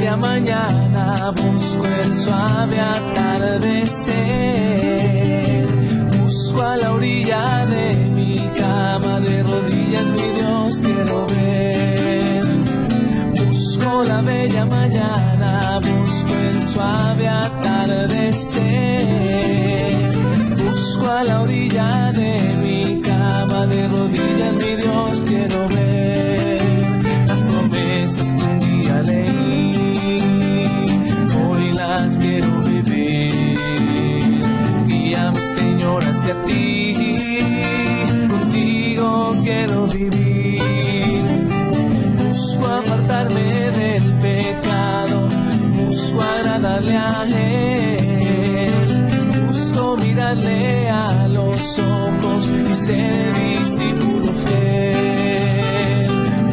bella mañana busco el suave atardecer. Busco a la orilla de mi cama, de rodillas mi Dios quiero ver. Busco la bella mañana, busco el suave atardecer. Busco a la orilla de mi cama, de rodillas mi Dios quiero ver. Las promesas que un día leí, hoy las quiero vivir. Guíame, Señor, hacia ti, contigo quiero vivir. Busco apartarme del pecado, busco agradarle a Él. Busco mirarle a los ojos y ser discípulo fiel.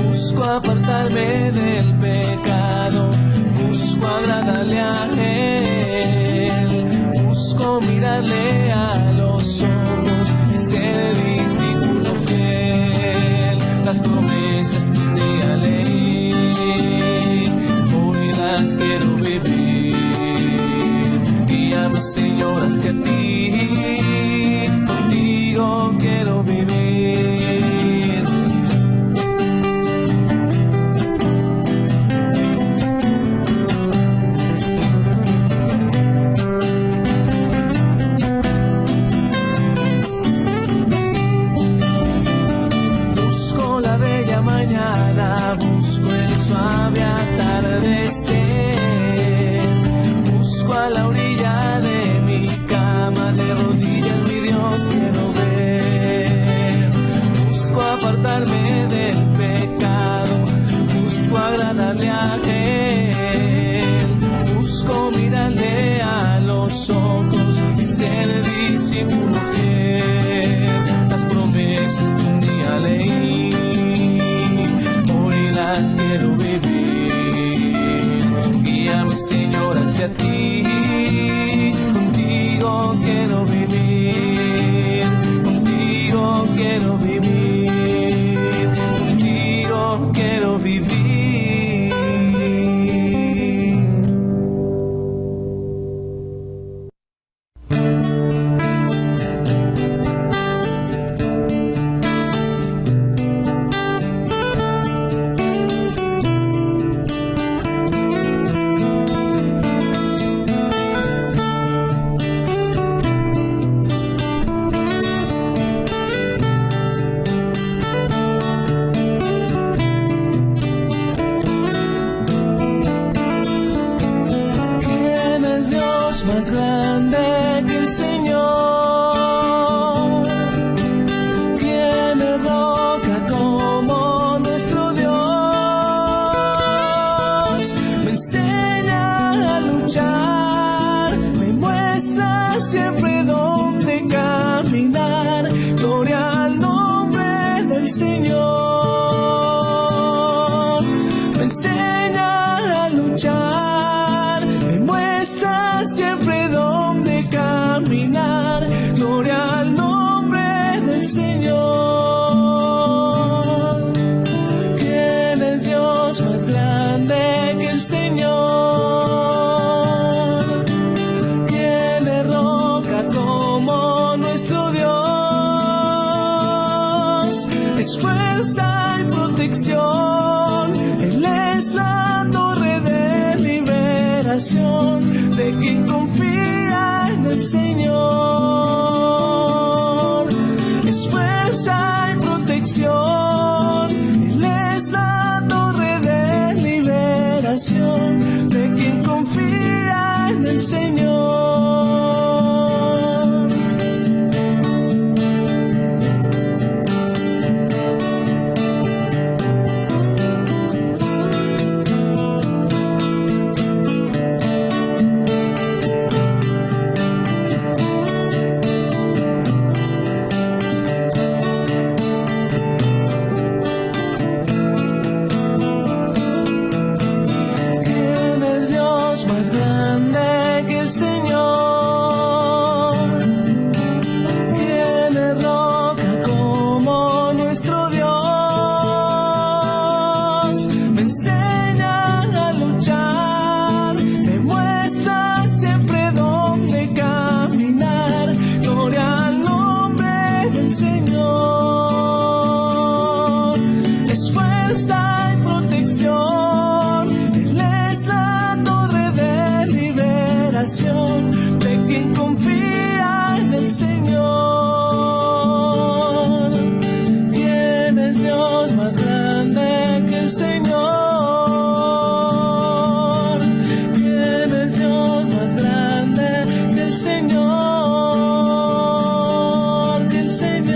Busco apartarme del pecado, busco agradarle a Él. Busco mirarle a los ojos y ser discípulo fiel. Las promesas que un día leí, hoy las quiero vivir. Guíame, Señor, hacia ti, contigo quiero vivir. Busco la bella mañana, busco el suave atardecer. Busco a la orilla de mi cama, de rodillas mi Dios quiero ver. Busco apartarme del pecado, busco agradarle a Él. Busco mirarle a los ojos y ser discípulo fiel. Las promesas que un día leí, hoy las quiero vivir. Guíame, Señor, hacia ti, contigo quiero vivir. Contigo quiero vivir, contigo quiero vivir. Más grande que el Señor, quien es roca como nuestro Dios. Me enseña a luchar, me muestra siempre dónde caminar. Gloria al nombre del Señor. Me enseña a luchar, me muestra siempre dónde caminar. Gloria al nombre del Señor. ¿Quién es Dios más grande que el Señor? ¿Quién es roca como nuestro Dios? Es fuerza y protección, Él es la torre de liberación de quien confía en el Señor. Es fuerza y protección, Él es la torre de liberación de quien confía en el Señor. es fuerza y protección. Él es la torre de liberación de quien confía en el Señor. ¿Quién es Dios más grande que el Señor? ¿Quién es Dios más grande que el Señor? Que el Señor.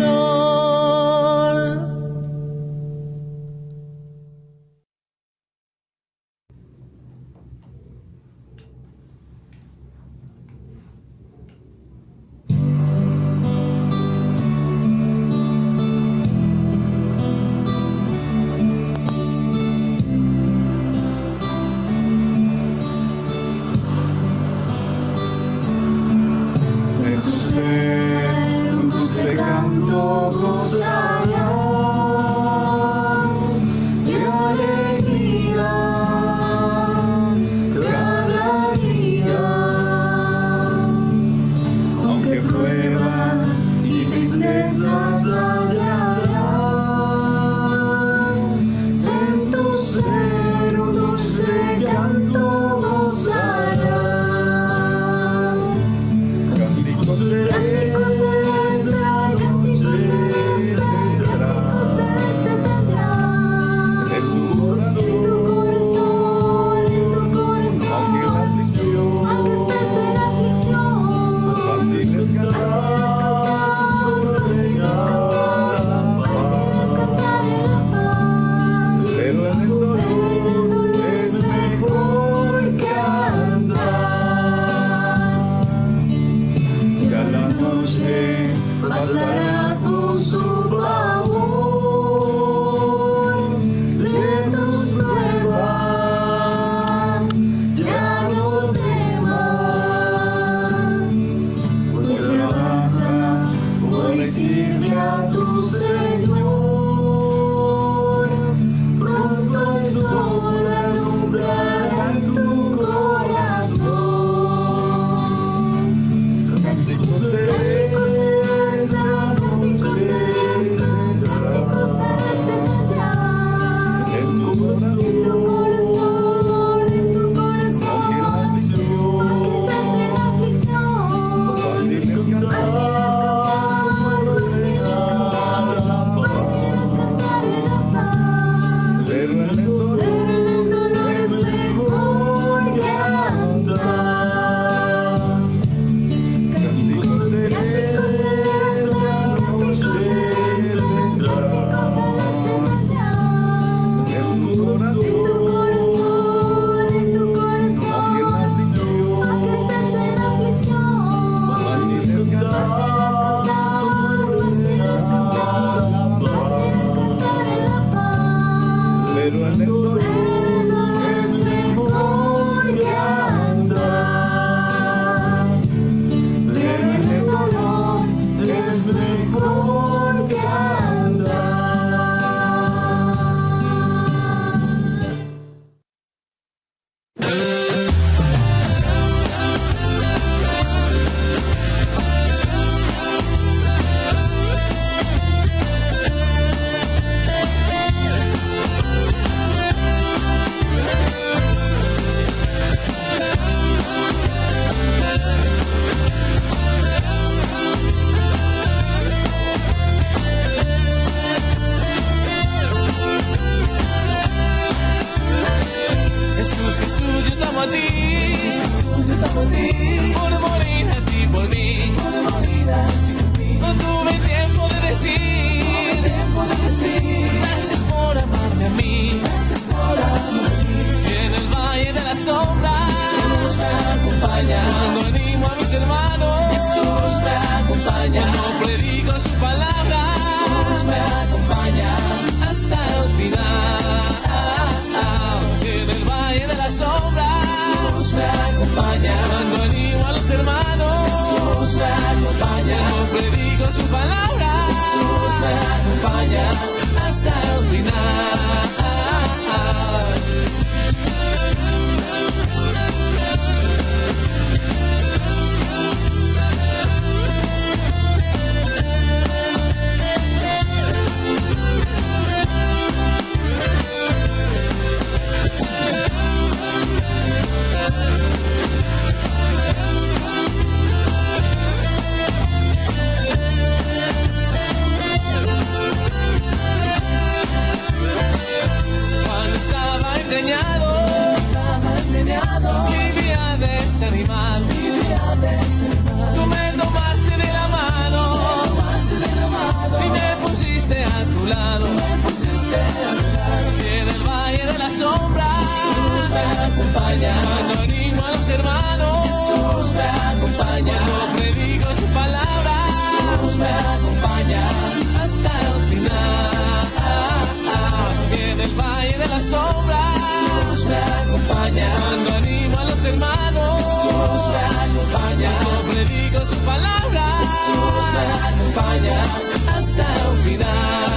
ese animal. Tú me tomaste de la mano y me pusiste a tu lado. Y en el valle de la sombra Jesús me acompaña. Cuando animo a los hermanos Jesús me acompaña. Cuando predico su palabra Jesús me acompaña hasta el final. Y en el valle de la sombra Jesús me acompaña. Cuando animo a los hermanos Jesús me acompaña. Cuando predico su palabra Jesús me acompaña hasta el final.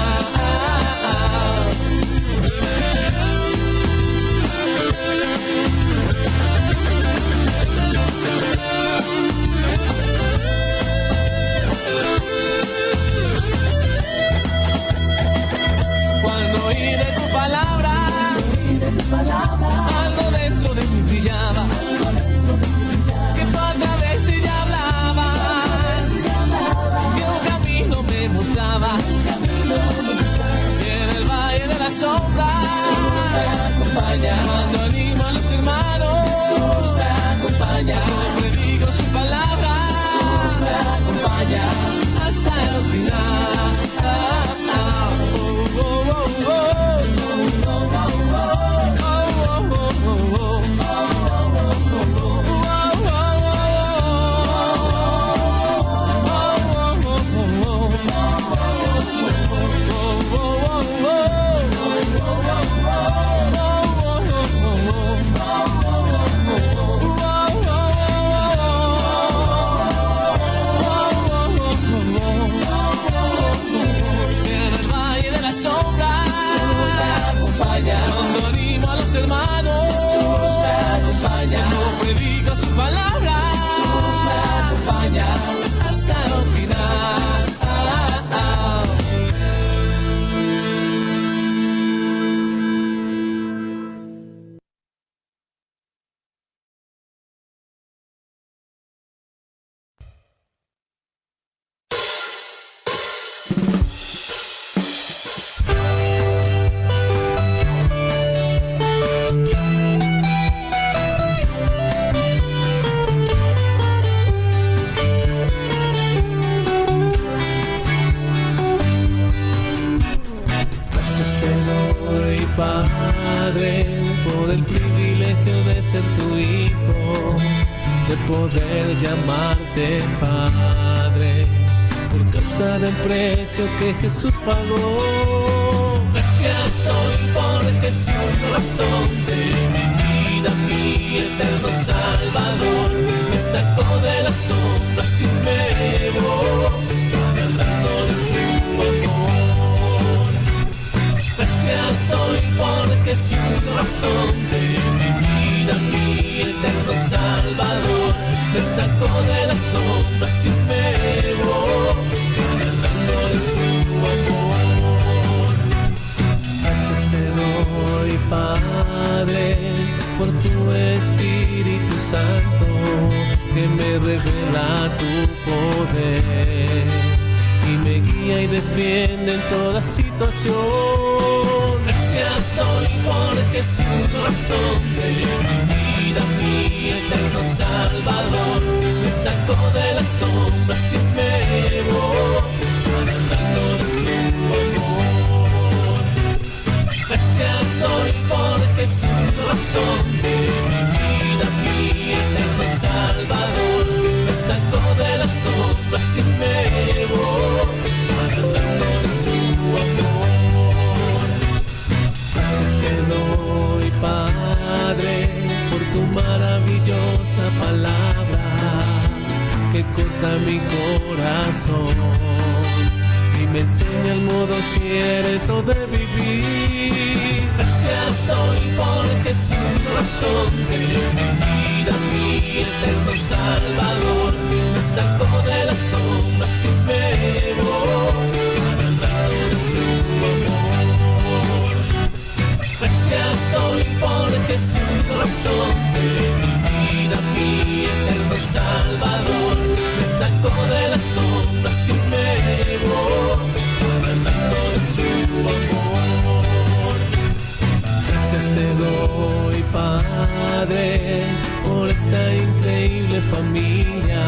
Cuando oí de tu palabra, algo dentro de mí brillaba, que tú a través de ella hablabas, que un camino me mostrabas, y en el valle de la sombra Jesús me acompaña. Cuando animo a los hermanos Jesús me acompaña. Cuando predico su palabra Jesús me acompaña hasta el final. Cuando animo a los hermanos Jesús me acompaña. Cuando predico su palabra Jesús me acompaña hasta el final. Padre, por el privilegio de ser tu hijo, de poder llamarte Padre, por causa del precio que Jesús pagó. Gracias doy porque es la razón de mi vida, mi eterno Salvador, me sacó de las sombras y me llevó, hablando de su amor. Gracias doy porque es razón de mi vida, mi eterno Salvador, me sacó de las sombras y me llevó, hablando de su amor. Gracias te doy, Padre, por tu Espíritu Santo, que me revela tu poder y me guía y defiende en toda situación. Gracias doy porque es razón de mi vida, mi eterno Salvador, me sacó de las sombras y me llevó, hablando de su amor. Gracias doy porque es razón de mi vida, mi eterno Salvador, me sacó de las sombras y me llevó, hablando de su amor. Gracias te doy, Padre, por tu maravillosa palabra que corta mi corazón y me enseña el modo cierto de vivir. Gracias doy porque es razón de mi vida, mi eterno Salvador, me sacó de las sombras y me llevó, hablando de su amor. Gracias doy porque es razón de mi vida, mi eterno Salvador, me sacó de las sombras y me llevó, hablando de su amor. Gracias te doy, Padre, por esta increíble familia,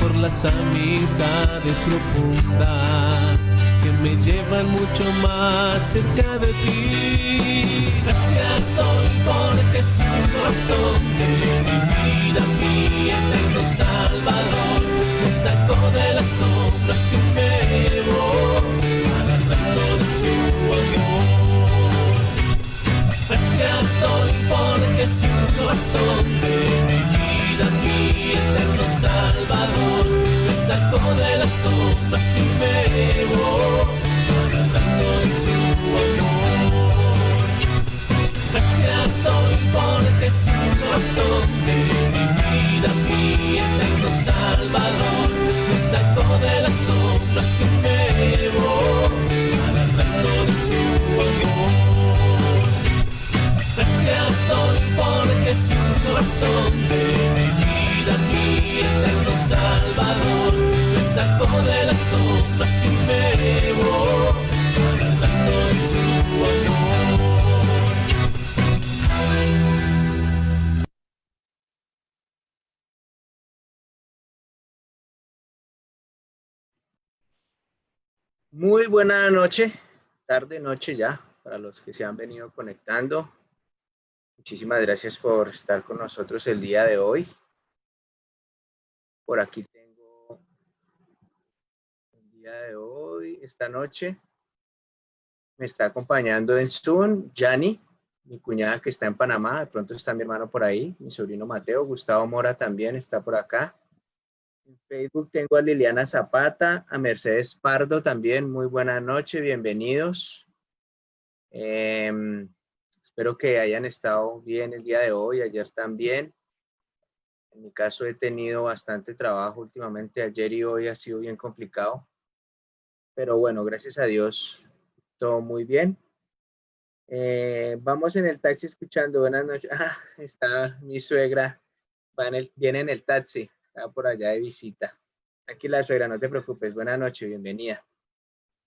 por las amistades profundas que me llevan mucho más cerca de ti. Gracias doy porque es un razón de mi vida, mi eterno Salvador. Me sacó de las sombras y me llevó al reino de su amor. Gracias doy porque es un razón de mi vida, mi eterno Salvador. Me sacó de las sombras y me llevó al reino de su amor. Gracias doy porque es un razón de mi vida, mi eterno Salvador. Me sacó de las sombras y me llevó al reino de su amor. Gracias doy porque es un razón de mi vida, mi eterno Salvador. Me sacó de las sombras y me llevó al reino de su amor. Muy buena noche, tarde, noche ya, para los que se han venido conectando. Muchísimas gracias por estar con nosotros el día de hoy. Por aquí tengo el día de hoy, esta noche. Me está acompañando en Zoom, Yanni, mi cuñada que está en Panamá. De pronto está mi hermano por ahí, mi sobrino Mateo. Gustavo Mora también está por acá. En Facebook tengo a Liliana Zapata, a Mercedes Pardo también. Muy buena noche, bienvenidos. Espero que hayan estado bien el día de hoy, ayer también. En mi caso he tenido bastante trabajo últimamente, ayer y hoy ha sido bien complicado. Pero bueno, gracias a Dios, todo muy bien. Vamos en el taxi escuchando, buenas noches. Ah, está mi suegra, viene en el taxi, está por allá de visita. Aquí la suegra, no te preocupes, buenas noches, bienvenida.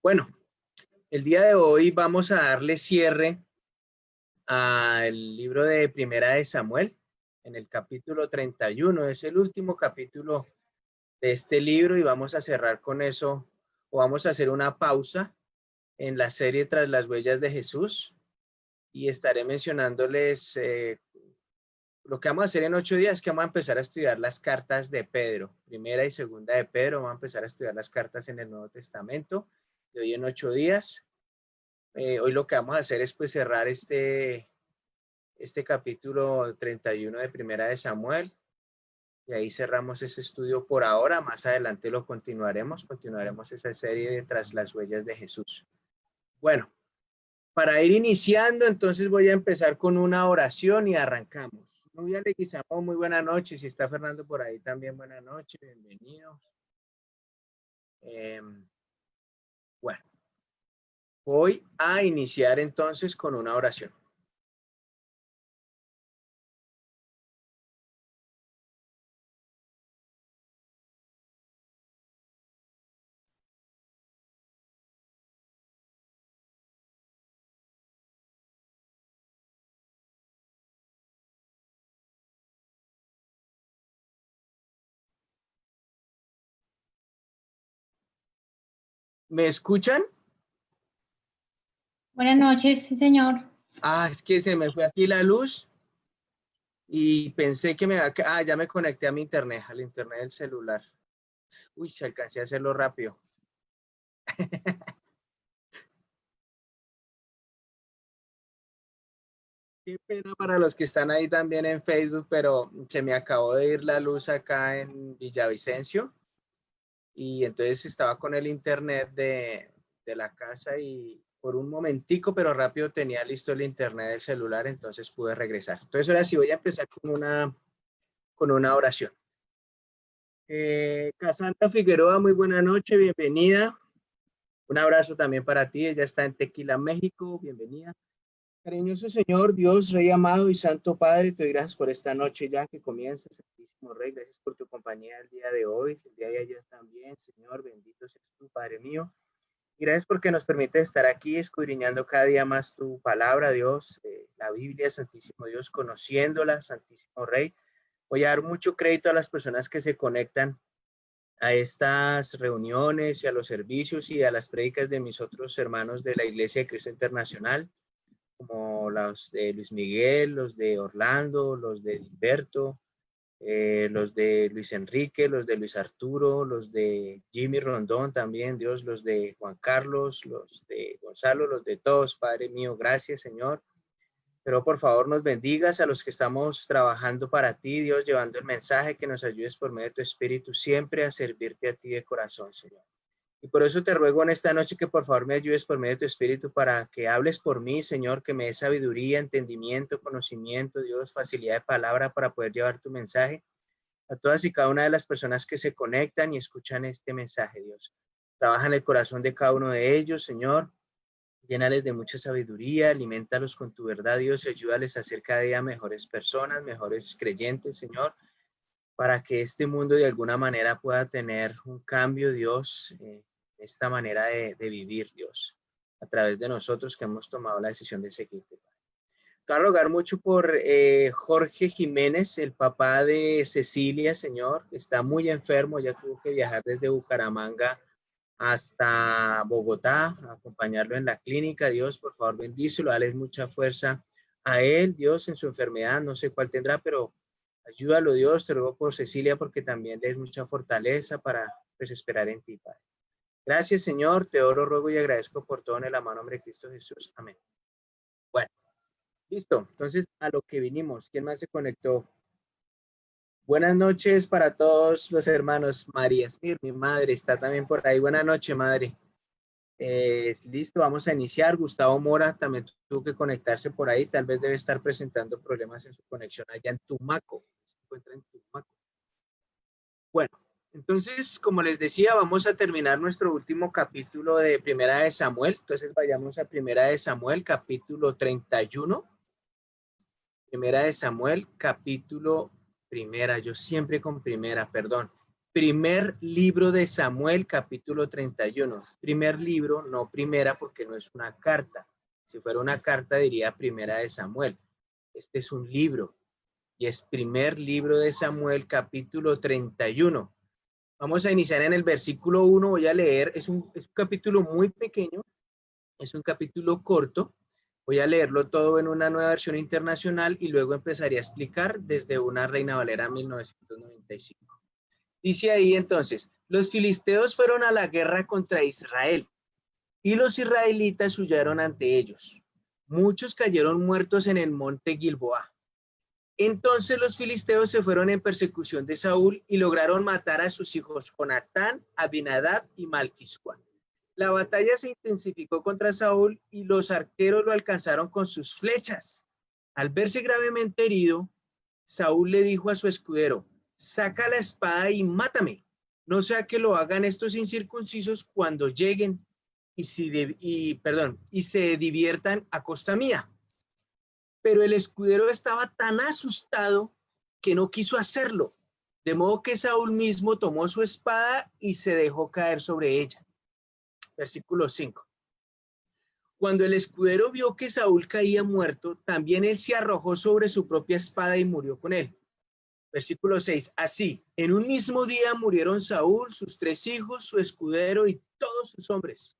Bueno, el día de hoy vamos a darle cierre al libro de Primera de Samuel, en el capítulo 31. Es el último capítulo de este libro y vamos a cerrar con eso, o vamos a hacer una pausa en la serie Tras las huellas de Jesús y estaré mencionándoles lo que vamos a hacer en 8 días, que vamos a empezar a estudiar las cartas de Pedro, primera y segunda de Pedro. Vamos a empezar a estudiar las cartas en el Nuevo Testamento de hoy en 8 días. Hoy lo que vamos a hacer es pues cerrar este capítulo 31 de Primera de Samuel y ahí cerramos ese estudio por ahora. Más adelante lo continuaremos esa serie de Tras las huellas de Jesús. Bueno, para ir iniciando, entonces voy a empezar con una oración y arrancamos. Novia Leguizamo, muy buena noche. Si está Fernando por ahí también, buena noche, bienvenido. Bueno, voy a iniciar entonces con una oración. ¿Me escuchan? Buenas noches, sí, señor. Ah, es que se me fue aquí la luz y pensé que ya me conecté a mi internet, al internet del celular. Uy, alcancé a hacerlo rápido. Qué pena para los que están ahí también en Facebook, pero se me acabó de ir la luz acá en Villavicencio y entonces estaba con el internet de la casa y por un momentico, pero rápido tenía listo el internet del celular, entonces pude regresar. Entonces ahora sí voy a empezar con una oración. Cassandra Figueroa, muy buena noche, bienvenida. Un abrazo también para ti, ella está en Tequila, México, bienvenida. Cariñoso Señor, Dios, Rey amado y Santo Padre, te doy gracias por esta noche ya que comienza, Santísimo Rey, gracias por tu compañía el día de hoy, el día de ayer también, Señor, bendito seas tú, Padre mío. Y gracias porque nos permite estar aquí escudriñando cada día más tu palabra, Dios, la Biblia, Santísimo Dios, conociéndola, Santísimo Rey. Voy a dar mucho crédito a las personas que se conectan a estas reuniones y a los servicios y a las prédicas de mis otros hermanos de la Iglesia de Cristo Internacional, como los de Luis Miguel, los de Orlando, los de Gilberto, los de Luis Enrique, los de Luis Arturo, los de Jimmy Rondón también, Dios, los de Juan Carlos, los de Gonzalo, los de todos, Padre mío, gracias, Señor. Pero por favor nos bendigas a los que estamos trabajando para ti, Dios, llevando el mensaje, que nos ayudes por medio de tu Espíritu siempre a servirte a ti de corazón, Señor. Y por eso te ruego en esta noche que por favor me ayudes por medio de tu Espíritu para que hables por mí, Señor, que me des sabiduría, entendimiento, conocimiento, Dios, facilidad de palabra para poder llevar tu mensaje a todas y cada una de las personas que se conectan y escuchan este mensaje, Dios. Trabaja en el corazón de cada uno de ellos, Señor. Llénales de mucha sabiduría, alimentalos con tu verdad, Dios, y ayúdales a ser cada día mejores personas, mejores creyentes, Señor, para que este mundo de alguna manera pueda tener un cambio, Dios, esta manera de vivir, Dios, a través de nosotros que hemos tomado la decisión de seguirte. Quiero rogar mucho por Jorge Jiménez, el papá de Cecilia, Señor, que está muy enfermo, ya tuvo que viajar desde Bucaramanga hasta Bogotá, a acompañarlo en la clínica. Dios, por favor, bendícelo, dale mucha fuerza a él, Dios, en su enfermedad, no sé cuál tendrá, pero ayúdalo, Dios. Te ruego por Cecilia, porque también le des mucha fortaleza para, pues, esperar en ti, Padre. Gracias, Señor, te oro, ruego y agradezco por todo en el amado nombre de Cristo Jesús. Amén. Bueno, listo. Entonces, a lo que vinimos. ¿Quién más se conectó? Buenas noches para todos los hermanos. María Smir, mi madre, está también por ahí. Buenas noches, madre. Listo, vamos a iniciar. Gustavo Mora también tuvo que conectarse por ahí. Tal vez debe estar presentando problemas en su conexión allá en Tumaco. Se encuentra en Tumaco. Bueno, entonces, como les decía, vamos a terminar nuestro último capítulo de Primera de Samuel. Entonces, vayamos a Primera de Samuel, capítulo 31. Primera de Samuel, capítulo primera, yo siempre con primera, perdón. Primer libro de Samuel, capítulo 31. Primer libro, no primera, porque no es una carta. Si fuera una carta, diría Primera de Samuel. Este es un libro y es primer libro de Samuel, capítulo 31. Vamos a iniciar en el versículo 1. Voy a leer, es un capítulo muy pequeño, es un capítulo corto. Voy a leerlo todo en una nueva versión internacional y luego empezaré a explicar desde una Reina Valera 1995. Dice ahí entonces, los filisteos fueron a la guerra contra Israel y los israelitas huyeron ante ellos. Muchos cayeron muertos en el monte Gilboa. Entonces los filisteos se fueron en persecución de Saúl y lograron matar a sus hijos Jonatán, Abinadab y Malquisua. La batalla se intensificó contra Saúl y los arqueros lo alcanzaron con sus flechas. Al verse gravemente herido, Saúl le dijo a su escudero, saca la espada y mátame, no sea que lo hagan estos incircuncisos cuando lleguen y se diviertan a costa mía. Pero el escudero estaba tan asustado que no quiso hacerlo, de modo que Saúl mismo tomó su espada y se dejó caer sobre ella. Versículo 5. Cuando el escudero vio que Saúl caía muerto, también él se arrojó sobre su propia espada y murió con él. Versículo 6. Así, en un mismo día murieron Saúl, sus 3 hijos, su escudero y todos sus hombres.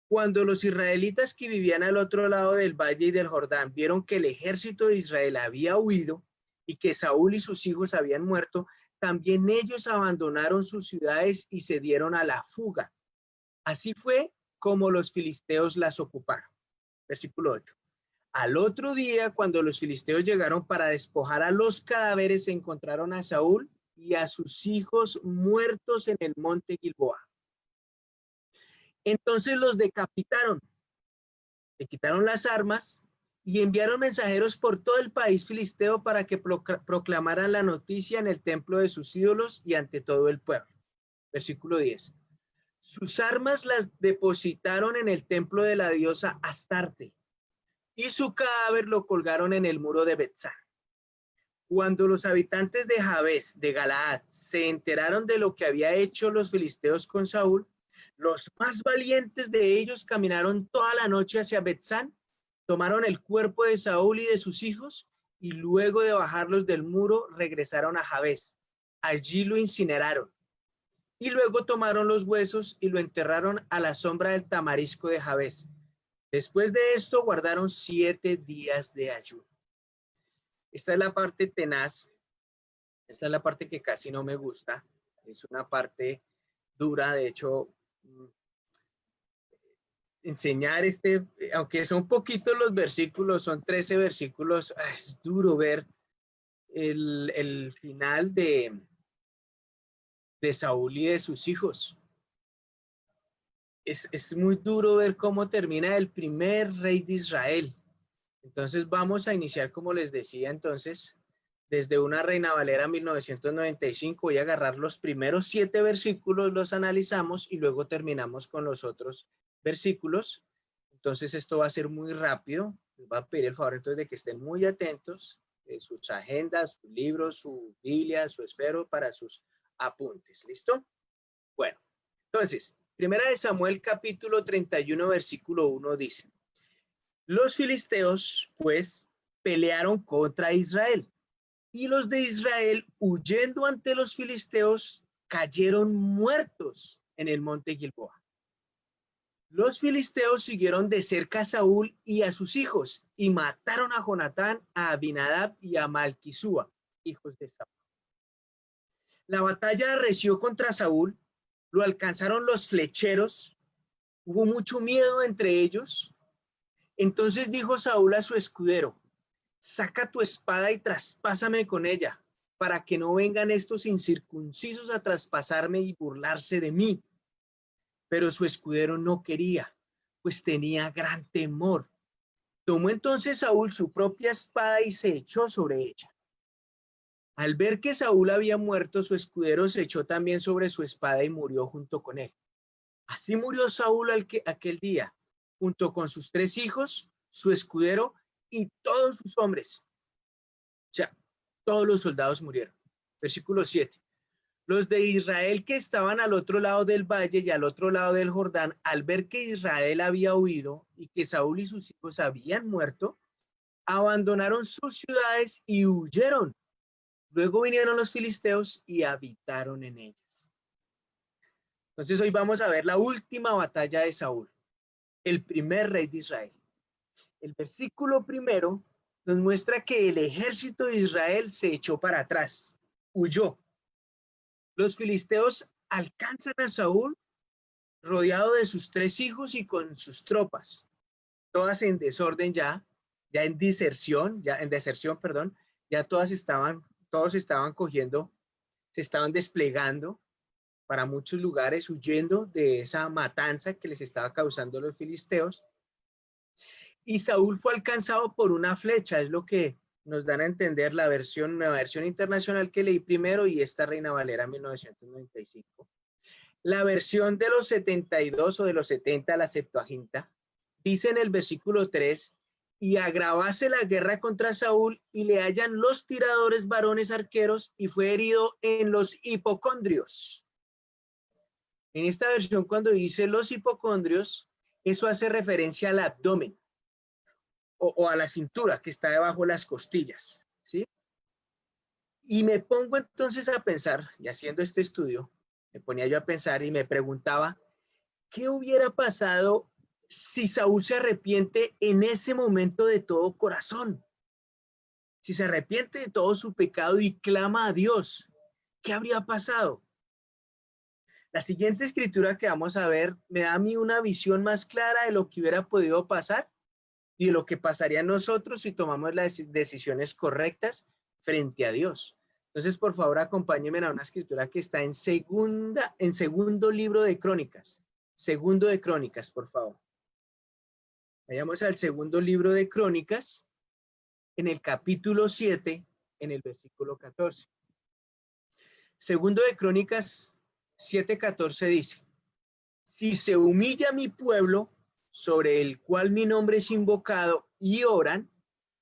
Cuando los israelitas que vivían al otro lado del valle y del Jordán vieron que el ejército de Israel había huido y que Saúl y sus hijos habían muerto, también ellos abandonaron sus ciudades y se dieron a la fuga. Así fue como los filisteos las ocuparon. Versículo 8. Al otro día, cuando los filisteos llegaron para despojar a los cadáveres, se encontraron a Saúl y a sus hijos muertos en el monte Gilboa. Entonces los decapitaron, le quitaron las armas y enviaron mensajeros por todo el país filisteo para que proclamaran la noticia en el templo de sus ídolos y ante todo el pueblo. Versículo 10. Sus armas las depositaron en el templo de la diosa Astarte y su cadáver lo colgaron en el muro de Betzán. Cuando los habitantes de Jabes de Galaad se enteraron de lo que había hecho los filisteos con Saúl, Los más valientes de ellos caminaron toda la noche hacia Betzán, tomaron el cuerpo de Saúl y de sus hijos, y luego de bajarlos del muro regresaron a Jabes. Allí lo incineraron. Y luego tomaron los huesos y lo enterraron a la sombra del tamarisco de Jabes. Después de esto guardaron 7 días de ayuno. Esta es la parte tenaz. Esta es la parte que casi no me gusta. Es una parte dura. De hecho, enseñar aunque son poquitos los versículos, son 13 versículos, es duro ver el final de Saúl y de sus hijos. Es muy duro ver cómo termina el primer rey de Israel. Entonces vamos a iniciar, como les decía, entonces, desde una Reina Valera 1995, voy a agarrar los primeros 7 versículos, los analizamos y luego terminamos con los otros versículos. Entonces esto va a ser muy rápido. Les voy a pedir el favor entonces de que estén muy atentos, sus agendas, sus libros, su Biblia, su esfero para sus apuntes. ¿Listo? Bueno, entonces, primera de Samuel capítulo 31 versículo 1 dice: los filisteos pues pelearon contra Israel, y los de Israel, huyendo ante los filisteos, cayeron muertos en el monte Gilboa. Los filisteos siguieron de cerca a Saúl y a sus hijos, y mataron a Jonatán, a Abinadab y a Malquisúa, hijos de Saúl. La batalla arreció contra Saúl, lo alcanzaron los flecheros, hubo mucho miedo entre ellos. Entonces dijo Saúl a su escudero: saca tu espada y traspásame con ella, para que no vengan estos incircuncisos a traspasarme y burlarse de mí. Pero su escudero no quería, pues tenía gran temor. Tomó entonces Saúl su propia espada y se echó sobre ella. Al ver que Saúl había muerto, su escudero se echó también sobre su espada y murió junto con él. Así murió Saúl aquel día, junto con sus 3 hijos, su escudero y todos sus hombres. O sea, todos los soldados murieron. Versículo 7. Los de Israel que estaban al otro lado del valle y al otro lado del Jordán, al ver que Israel había huido y que Saúl y sus hijos habían muerto, abandonaron sus ciudades y huyeron. Luego vinieron los filisteos y habitaron en ellas. Entonces hoy vamos a ver la última batalla de Saúl, el primer rey de Israel. El versículo primero nos muestra que el ejército de Israel se echó para atrás, huyó. Los filisteos alcanzan a Saúl rodeado de sus 3 hijos y con sus tropas, todas en desorden ya en deserción, perdón, ya todos estaban cogiendo, se estaban desplegando para muchos lugares, huyendo de esa matanza que les estaba causando los filisteos. Y Saúl fue alcanzado por una flecha, es lo que nos dan a entender nueva versión internacional que leí primero y esta Reina Valera 1995. La versión de los 72 o de los 70, la Septuaginta, dice en el versículo 3: y agravase la guerra contra Saúl y le hallan los tiradores varones arqueros y fue herido en los hipocondrios. En esta versión, cuando dice los hipocondrios, eso hace referencia al abdomen o a la cintura que está debajo de las costillas, ¿sí? Y me pongo entonces a pensar, y haciendo este estudio, me ponía yo a pensar y me preguntaba, ¿qué hubiera pasado si Saúl se arrepiente en ese momento de todo corazón? Si se arrepiente de todo su pecado y clama a Dios, ¿qué habría pasado? La siguiente escritura que vamos a ver me da a mí una visión más clara de lo que hubiera podido pasar y de lo que pasaría a nosotros si tomamos las decisiones correctas frente a Dios. Entonces, por favor, acompáñenme a una escritura que está en segundo libro de Crónicas. Segundo de Crónicas, por favor. Vayamos al segundo libro de Crónicas, en el capítulo 7, en el versículo 14. Segundo de Crónicas 7:14 dice: si se humilla mi pueblo, sobre el cual mi nombre es invocado, y oran,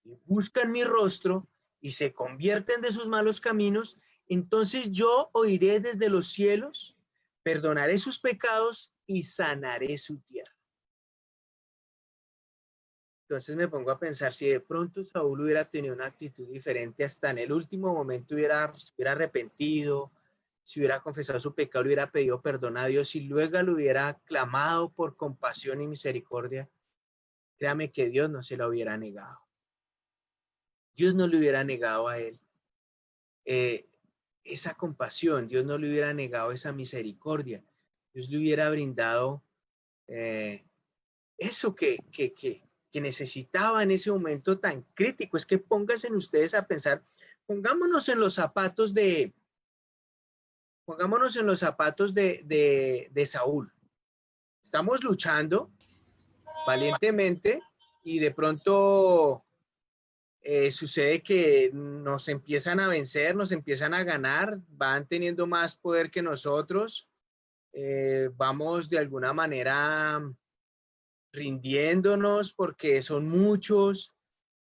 y buscan mi rostro, y se convierten de sus malos caminos, entonces yo oiré desde los cielos, perdonaré sus pecados y sanaré su tierra. Entonces me pongo a pensar, si de pronto Saúl hubiera tenido una actitud diferente, hasta en el último momento se hubiera arrepentido, si hubiera confesado su pecado, hubiera pedido perdón a Dios y luego le hubiera clamado por compasión y misericordia, créame que Dios no se lo hubiera negado. Dios no le hubiera negado a él esa compasión, Dios no le hubiera negado esa misericordia, Dios le hubiera brindado eso que necesitaba en ese momento tan crítico. Es que pónganse en ustedes a pensar, pongámonos en los zapatos de Saúl. Estamos luchando valientemente y de pronto sucede que nos empiezan a vencer, nos empiezan a ganar, van teniendo más poder que nosotros, vamos de alguna manera rindiéndonos porque son muchos,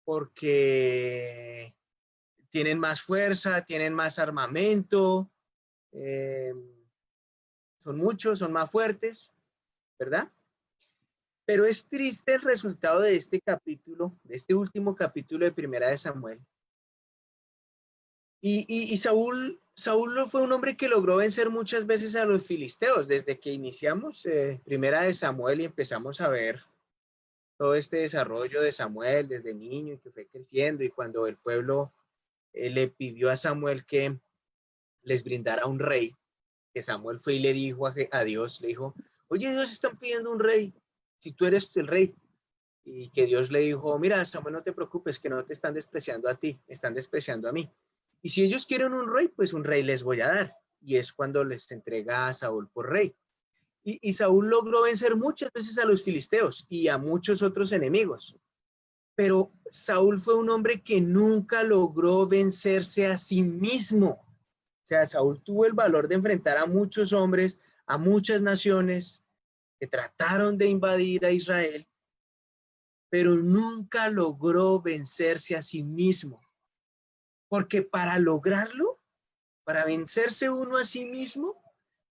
porque tienen más fuerza, tienen más armamento, son muchos, son más fuertes, ¿verdad? Pero es triste el resultado de este capítulo, de este último capítulo de Primera de Samuel. Y Saúl fue un hombre que logró vencer muchas veces a los filisteos. Desde que iniciamos Primera de Samuel y empezamos a ver todo este desarrollo de Samuel desde niño y que fue creciendo, y cuando el pueblo le pidió a Samuel que les brindara un rey, que Samuel fue y le dijo a Dios, le dijo, oye, Dios, están pidiendo un rey, si tú eres el rey. Y que Dios le dijo, mira, Samuel, no te preocupes, que no te están despreciando a ti, están despreciando a mí. Y si ellos quieren un rey, pues un rey les voy a dar. Y es cuando les entrega a Saúl por rey. Y Saúl logró vencer muchas veces a los filisteos y a muchos otros enemigos. Pero Saúl fue un hombre que nunca logró vencerse a sí mismo. O sea, Saúl tuvo el valor de enfrentar a muchos hombres, a muchas naciones que trataron de invadir a Israel, pero nunca logró vencerse a sí mismo. Porque para lograrlo, para vencerse uno a sí mismo,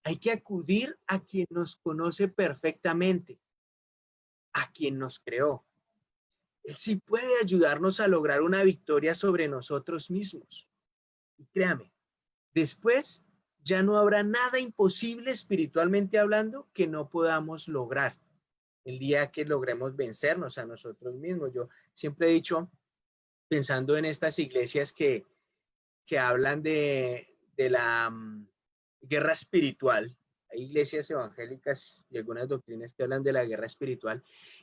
hay que acudir a quien nos conoce perfectamente, a quien nos creó. Él sí puede ayudarnos a lograr una victoria sobre nosotros mismos. Y créame, después ya no habrá nada imposible espiritualmente hablando que no podamos lograr el día que logremos vencernos a nosotros mismos. Yo siempre he dicho, pensando en estas iglesias que hablan de la guerra espiritual, hay iglesias evangélicas y algunas doctrinas que hablan de la guerra espiritual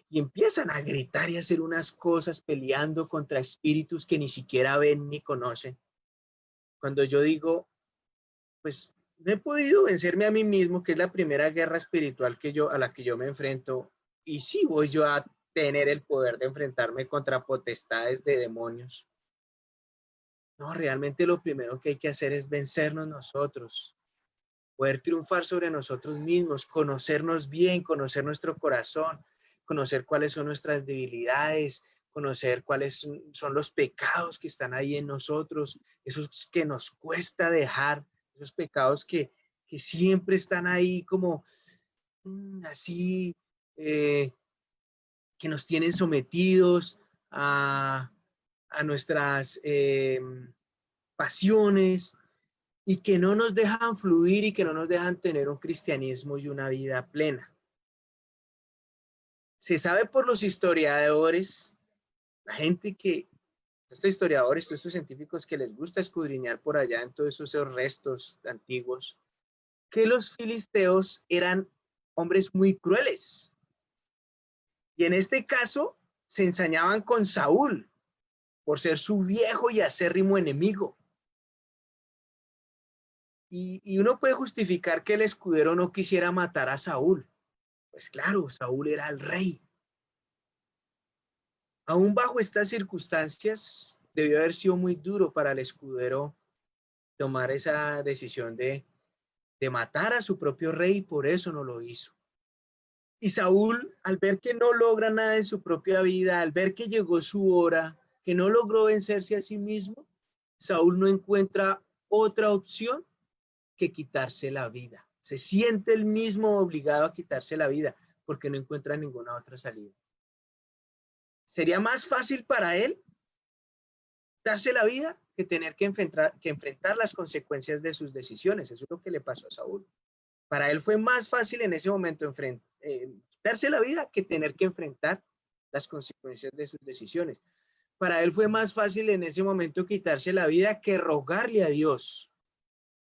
y empiezan a gritar y a hacer unas cosas peleando contra espíritus que ni siquiera ven ni conocen. Cuando yo digo, pues no he podido vencerme a mí mismo, que es la primera guerra espiritual a la que yo me enfrento, y sí voy yo a tener el poder de enfrentarme contra potestades de demonios. No, realmente lo primero que hay que hacer es vencernos nosotros, poder triunfar sobre nosotros mismos, conocernos bien, conocer nuestro corazón, conocer cuáles son nuestras debilidades, conocer cuáles son los pecados que están ahí en nosotros, esos que nos cuesta dejar, esos pecados que siempre están ahí como así, que nos tienen sometidos a nuestras pasiones y que no nos dejan fluir y que no nos dejan tener un cristianismo y una vida plena. Se sabe por los historiadores, la gente que, estos historiadores, todos estos científicos que les gusta escudriñar por allá en todos esos restos antiguos, que los filisteos eran hombres muy crueles. Y en este caso se ensañaban con Saúl por ser su viejo y acérrimo enemigo. Y uno puede justificar que el escudero no quisiera matar a Saúl. Pues claro, Saúl era el rey. Aún bajo estas circunstancias, debió haber sido muy duro para el escudero tomar esa decisión de matar a su propio rey, y por eso no lo hizo. Y Saúl, al ver que no logra nada en su propia vida, al ver que llegó su hora, que no logró vencerse a sí mismo, Saúl no encuentra otra opción que quitarse la vida. Se siente él mismo obligado a quitarse la vida porque no encuentra ninguna otra salida. ¿Sería más fácil para él darse la vida que tener que enfrentar las consecuencias de sus decisiones? Eso es lo que le pasó a Saúl. Para él fue más fácil en ese momento darse la vida que tener que enfrentar las consecuencias de sus decisiones. Para él fue más fácil en ese momento quitarse la vida que rogarle a Dios,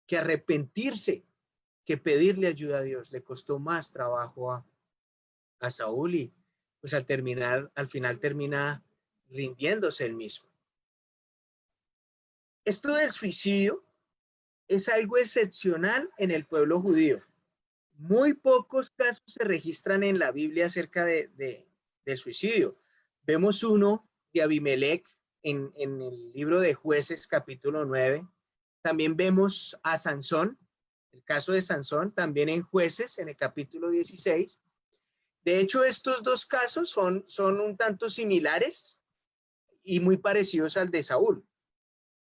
que arrepentirse, que pedirle ayuda a Dios. Le costó más trabajo a Saúl y pues al final termina rindiéndose él mismo. Esto del suicidio es algo excepcional en el pueblo judío. Muy pocos casos se registran en la Biblia acerca del suicidio. Vemos uno de Abimelech en el libro de Jueces, capítulo 9. También vemos a Sansón, el caso de Sansón, también en Jueces, en el capítulo 16. De hecho, estos dos casos son un tanto similares y muy parecidos al de Saúl,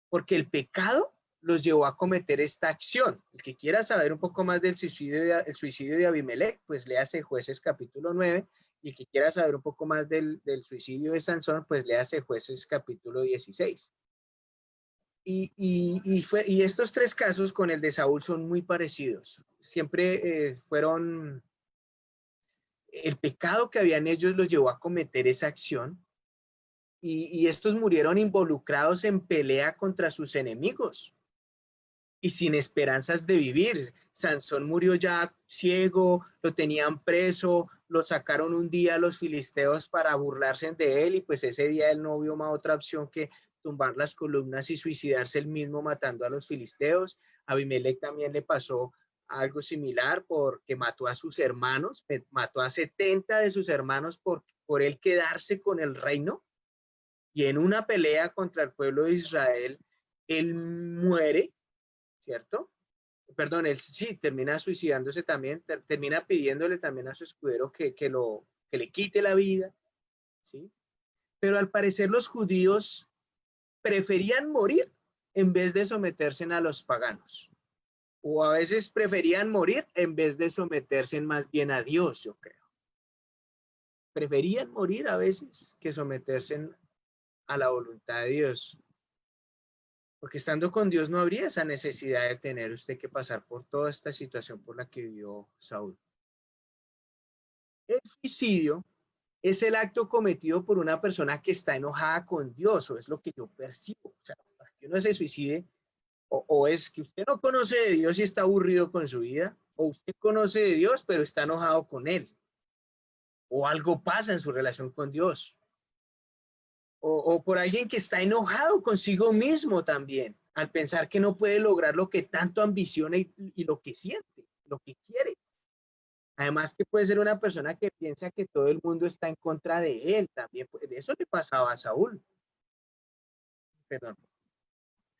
porque el pecado los llevó a cometer esta acción. El que quiera saber un poco más del suicidio de Abimelech, pues léase Jueces capítulo 9, y el que quiera saber un poco más del suicidio de Sansón, pues léase Jueces capítulo 16. Y estos tres casos con el de Saúl son muy parecidos. Siempre fueron... El pecado que habían ellos los llevó a cometer esa acción, y estos murieron involucrados en pelea contra sus enemigos y sin esperanzas de vivir. Sansón murió ya ciego, lo tenían preso, lo sacaron un día los filisteos para burlarse de él, y pues ese día él no vio más otra opción que tumbar las columnas y suicidarse él mismo matando a los filisteos. A Abimelech también le pasó algo similar, porque mató a sus hermanos, mató a 70 de sus hermanos por él quedarse con el reino, y en una pelea contra el pueblo de Israel, él muere, ¿cierto? Perdón, él sí termina suicidándose también, termina pidiéndole también a su escudero que le quite la vida, ¿sí? Pero al parecer los judíos preferían morir en vez de someterse a los paganos. O a veces preferían morir en vez de someterse más bien a Dios, yo creo. Preferían morir a veces que someterse a la voluntad de Dios. Porque estando con Dios no habría esa necesidad de tener usted que pasar por toda esta situación por la que vivió Saúl. El suicidio es el acto cometido por una persona que está enojada con Dios, o es lo que yo percibo. O sea, para que uno se suicide, o es que usted no conoce de Dios y está aburrido con su vida, o usted conoce de Dios pero está enojado con él, o algo pasa en su relación con Dios, o por alguien que está enojado consigo mismo también, al pensar que no puede lograr lo que tanto ambiciona y lo que siente, lo que quiere. Además que puede ser una persona que piensa que todo el mundo está en contra de él también. De eso le pasaba a Saúl. Perdón.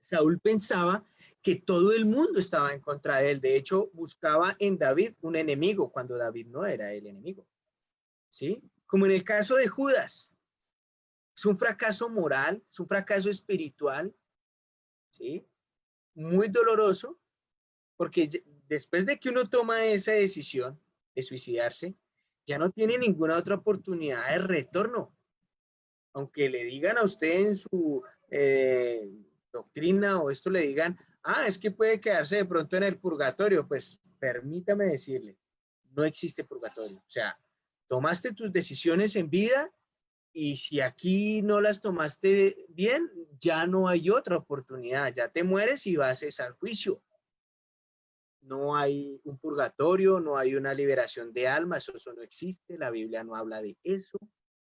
Saúl pensaba que todo el mundo estaba en contra de él. De hecho, buscaba en David un enemigo cuando David no era el enemigo. ¿Sí? Como en el caso de Judas. Es un fracaso moral, es un fracaso espiritual, ¿sí? Muy doloroso, porque después de que uno toma esa decisión de suicidarse, ya no tiene ninguna otra oportunidad de retorno. Aunque le digan a usted en su doctrina o esto le digan, es que puede quedarse de pronto en el purgatorio, pues permítame decirle, no existe purgatorio. O sea, tomaste tus decisiones en vida, y si aquí no las tomaste bien, ya no hay otra oportunidad, ya te mueres y vas al juicio. No hay un purgatorio, no hay una liberación de alma, eso no existe, la Biblia no habla de eso.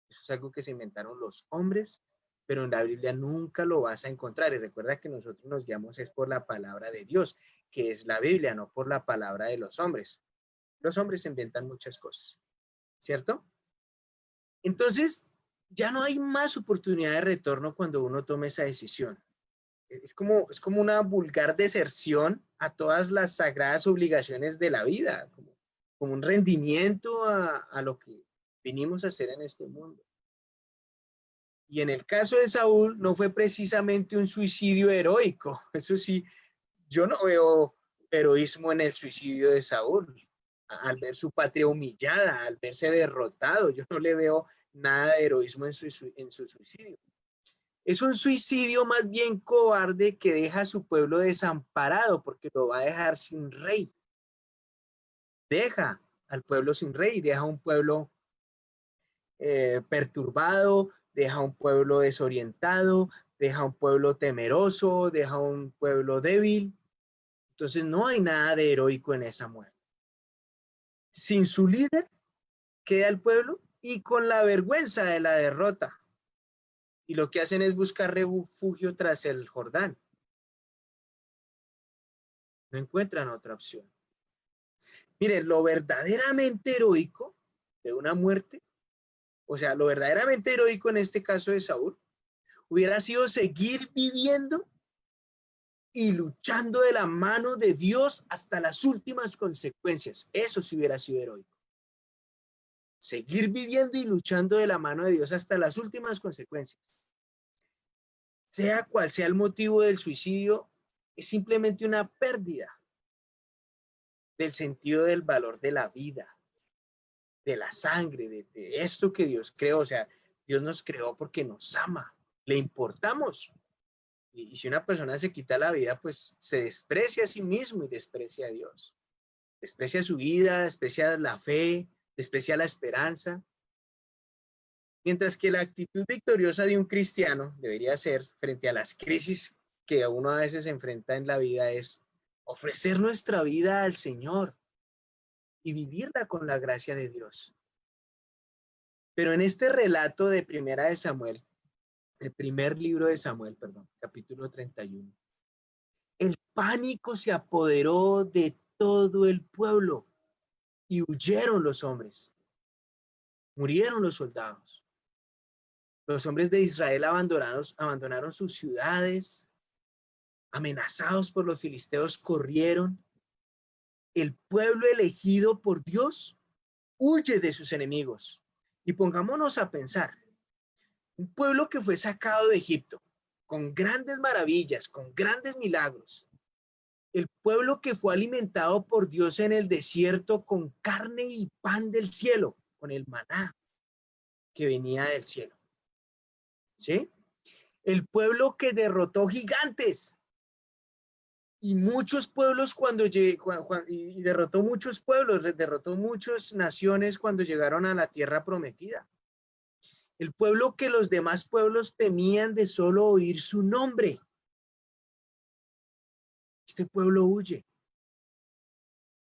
Eso es algo que se inventaron los hombres, pero en la Biblia nunca lo vas a encontrar. Y recuerda que nosotros nos guiamos es por la palabra de Dios, que es la Biblia, no por la palabra de los hombres. Los hombres inventan muchas cosas, ¿cierto? Entonces, ya no hay más oportunidad de retorno cuando uno tome esa decisión. Es como una vulgar deserción a todas las sagradas obligaciones de la vida, como un rendimiento a lo que vinimos a hacer en este mundo. Y en el caso de Saúl no fue precisamente un suicidio heroico. Eso sí, yo no veo heroísmo en el suicidio de Saúl, al ver su patria humillada, al verse derrotado. Yo no le veo nada de heroísmo en su suicidio. Es un suicidio más bien cobarde que deja a su pueblo desamparado porque lo va a dejar sin rey. Deja al pueblo sin rey, deja a un pueblo perturbado, deja a un pueblo desorientado, deja a un pueblo temeroso, deja a un pueblo débil. Entonces no hay nada de heroico en esa muerte. Sin su líder queda el pueblo y con la vergüenza de la derrota. Y lo que hacen es buscar refugio tras el Jordán. No encuentran otra opción. Miren, lo verdaderamente heroico de una muerte, o sea, lo verdaderamente heroico en este caso de Saúl, hubiera sido seguir viviendo y luchando de la mano de Dios hasta las últimas consecuencias. Eso sí hubiera sido heroico. Seguir viviendo y luchando de la mano de Dios hasta las últimas consecuencias. Sea cual sea el motivo del suicidio, es simplemente una pérdida del sentido del valor de la vida, de la sangre, de esto que Dios creó. O sea, Dios nos creó porque nos ama, le importamos. Y si una persona se quita la vida, pues se desprecia a sí mismo y desprecia a Dios. Desprecia su vida, desprecia la fe, desprecia la esperanza. Mientras que la actitud victoriosa de un cristiano debería ser, frente a las crisis que uno a veces enfrenta en la vida, es ofrecer nuestra vida al Señor y vivirla con la gracia de Dios. Pero en este relato de Primera de Samuel, el primer libro de Samuel, perdón, capítulo 31, el pánico se apoderó de todo el pueblo y huyeron los hombres, murieron los soldados. Los hombres de Israel abandonaron sus ciudades, amenazados por los filisteos, corrieron. El pueblo elegido por Dios huye de sus enemigos. Y pongámonos a pensar, un pueblo que fue sacado de Egipto con grandes maravillas, con grandes milagros. El pueblo que fue alimentado por Dios en el desierto con carne y pan del cielo, con el maná que venía del cielo. ¿Sí? El pueblo que derrotó gigantes y muchos pueblos y derrotó muchos pueblos, derrotó muchas naciones cuando llegaron a la tierra prometida. El pueblo que los demás pueblos temían de solo oír su nombre. Este pueblo huye.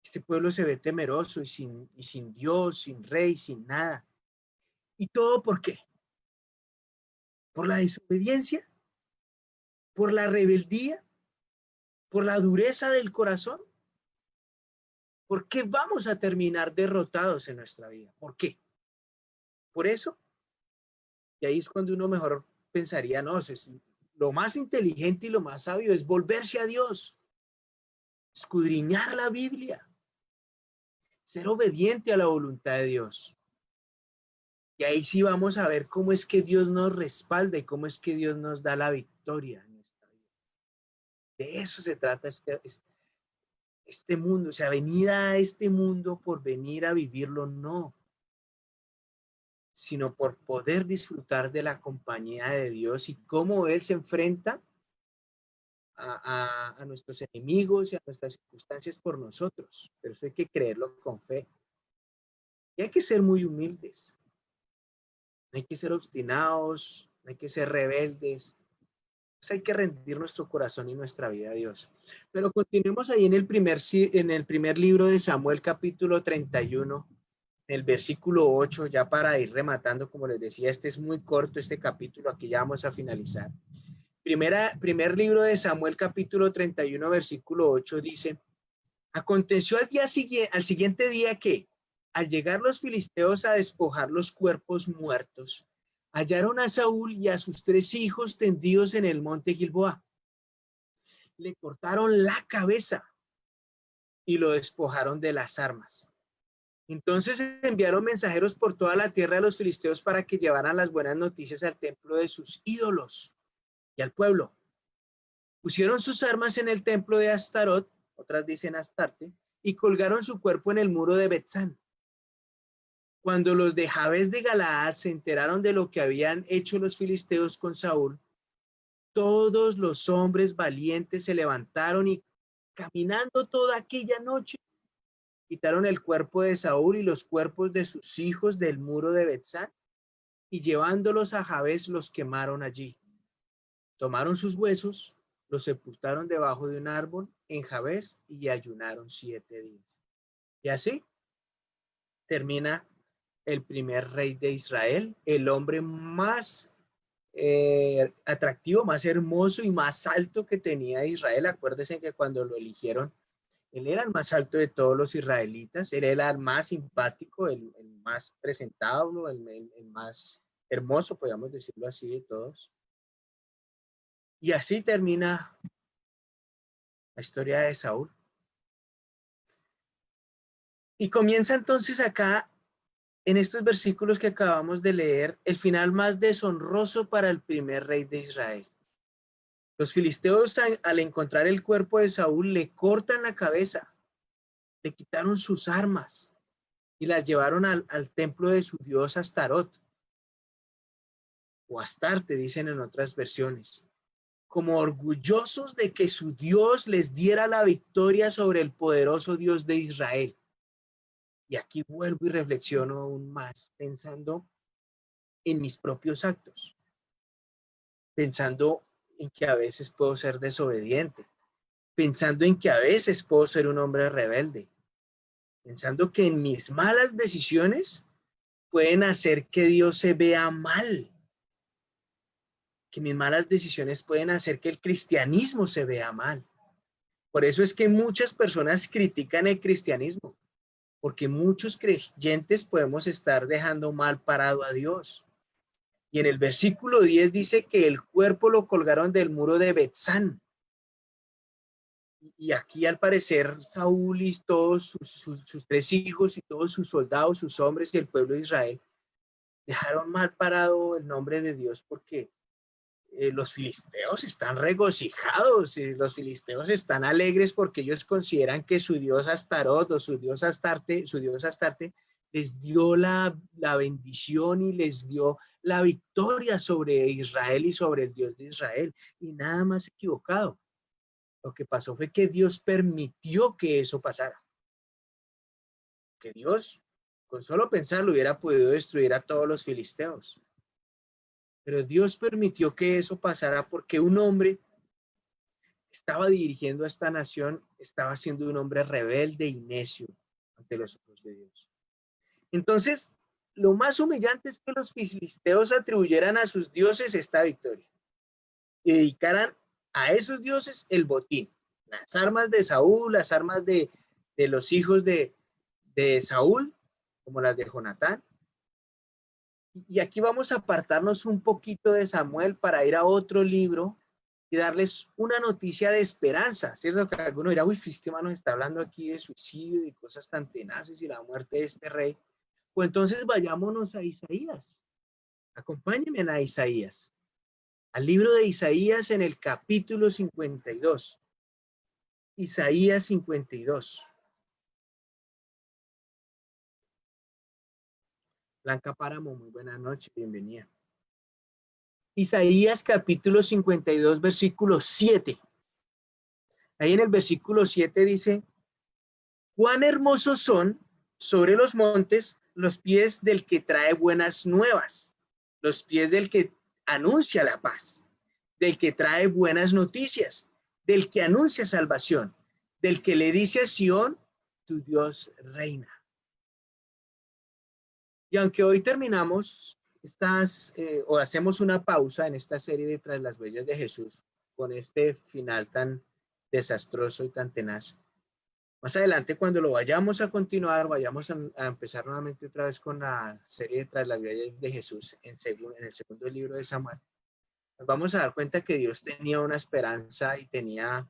Este pueblo se ve temeroso y sin Dios, sin rey, sin nada. ¿Y todo por qué? ¿Por la desobediencia? ¿Por la rebeldía? ¿Por la dureza del corazón? ¿Por qué vamos a terminar derrotados en nuestra vida? ¿Por qué? ¿Por eso? Y ahí es cuando uno mejor pensaría, no, lo más inteligente y lo más sabio es volverse a Dios, escudriñar la Biblia, ser obediente a la voluntad de Dios. Y ahí sí vamos a ver cómo es que Dios nos respalda y cómo es que Dios nos da la victoria en nuestra vida. De eso se trata este mundo, o sea, venir a este mundo por venir a vivirlo, no, sino por poder disfrutar de la compañía de Dios y cómo Él se enfrenta a nuestros enemigos y a nuestras circunstancias por nosotros. Pero eso hay que creerlo con fe. Y hay que ser muy humildes. No hay que ser obstinados, no hay que ser rebeldes. Pues hay que rendir nuestro corazón y nuestra vida a Dios. Pero continuemos ahí en el primer libro de Samuel, capítulo 31, en el versículo 8, ya para ir rematando, como les decía, este es muy corto, este capítulo, aquí ya vamos a finalizar. Primer libro de Samuel, capítulo 31, versículo 8, dice: aconteció al siguiente día que, al llegar los filisteos a despojar los cuerpos muertos, hallaron a Saúl y a sus 3 hijos tendidos en el monte Gilboa. Le cortaron la cabeza y lo despojaron de las armas. Entonces enviaron mensajeros por toda la tierra de los filisteos para que llevaran las buenas noticias al templo de sus ídolos y al pueblo. Pusieron sus armas en el templo de Astarot, otras dicen Astarte, y colgaron su cuerpo en el muro de Betzán. Cuando los de Jabes de Galaad se enteraron de lo que habían hecho los filisteos con Saúl, todos los hombres valientes se levantaron y caminando toda aquella noche, quitaron el cuerpo de Saúl y los cuerpos de sus hijos del muro de Betzán y llevándolos a Jabes los quemaron allí. Tomaron sus huesos, los sepultaron debajo de un árbol en Jabes y ayunaron 7 días. Y así termina el primer rey de Israel, el hombre más atractivo, más hermoso y más alto que tenía Israel. Acuérdense que cuando lo eligieron, él era el más alto de todos los israelitas, él era el más simpático, el más presentable, el más hermoso, podríamos decirlo así, de todos. Y así termina la historia de Saúl. Y comienza entonces acá, en estos versículos que acabamos de leer, el final más deshonroso para el primer rey de Israel. Los filisteos, al encontrar el cuerpo de Saúl, le cortan la cabeza, le quitaron sus armas y las llevaron al templo de su dios Astarot, o Astarte, dicen en otras versiones, como orgullosos de que su Dios les diera la victoria sobre el poderoso Dios de Israel. Y aquí vuelvo y reflexiono aún más, pensando en mis propios actos, pensando en que a veces puedo ser desobediente, pensando en que a veces puedo ser un hombre rebelde, pensando que en mis malas decisiones pueden hacer que Dios se vea mal, que mis malas decisiones pueden hacer que el cristianismo se vea mal. Por eso es que muchas personas critican el cristianismo, porque muchos creyentes podemos estar dejando mal parado a Dios. Y en el versículo 10 dice que el cuerpo lo colgaron del muro de Betzán. Y aquí al parecer Saúl y todos sus 3 hijos y todos sus soldados, sus hombres y el pueblo de Israel dejaron mal parado el nombre de Dios porque los filisteos están regocijados y los filisteos están alegres porque ellos consideran que su dios Astarot o su dios Astarte les dio la bendición y les dio la victoria sobre Israel y sobre el Dios de Israel. Y nada más equivocado. Lo que pasó fue que Dios permitió que eso pasara. Que Dios, con solo pensarlo, hubiera podido destruir a todos los filisteos. Pero Dios permitió que eso pasara porque un hombre estaba dirigiendo a esta nación, estaba siendo un hombre rebelde y necio ante los ojos de Dios. Entonces, lo más humillante es que los filisteos atribuyeran a sus dioses esta victoria y dedicaran a esos dioses el botín, las armas de Saúl, las armas de los hijos de Saúl, como las de Jonatán. Y aquí vamos a apartarnos un poquito de Samuel para ir a otro libro y darles una noticia de esperanza, ¿cierto? Que alguno dirá, uy, este man nos está hablando aquí de suicidio y cosas tan tenaces y la muerte de este rey. Pues entonces vayámonos a Isaías. Acompáñenme a Isaías. Al libro de Isaías en el capítulo 52. Isaías 52. Blanca Páramo, muy buena noche, bienvenida. Isaías capítulo 52, versículo 7. Ahí en el versículo 7 dice, cuán hermosos son sobre los montes los pies del que trae buenas nuevas, los pies del que anuncia la paz, del que trae buenas noticias, del que anuncia salvación, del que le dice a Sión, tu Dios reina. Y aunque hoy terminamos o hacemos una pausa en esta serie de Tras las Huellas de Jesús, con este final tan desastroso y tan tenaz, más adelante cuando lo vayamos a continuar, vayamos a empezar nuevamente otra vez con la serie de Tras las Huellas de Jesús en el segundo libro de Samuel, nos vamos a dar cuenta que Dios tenía una esperanza y tenía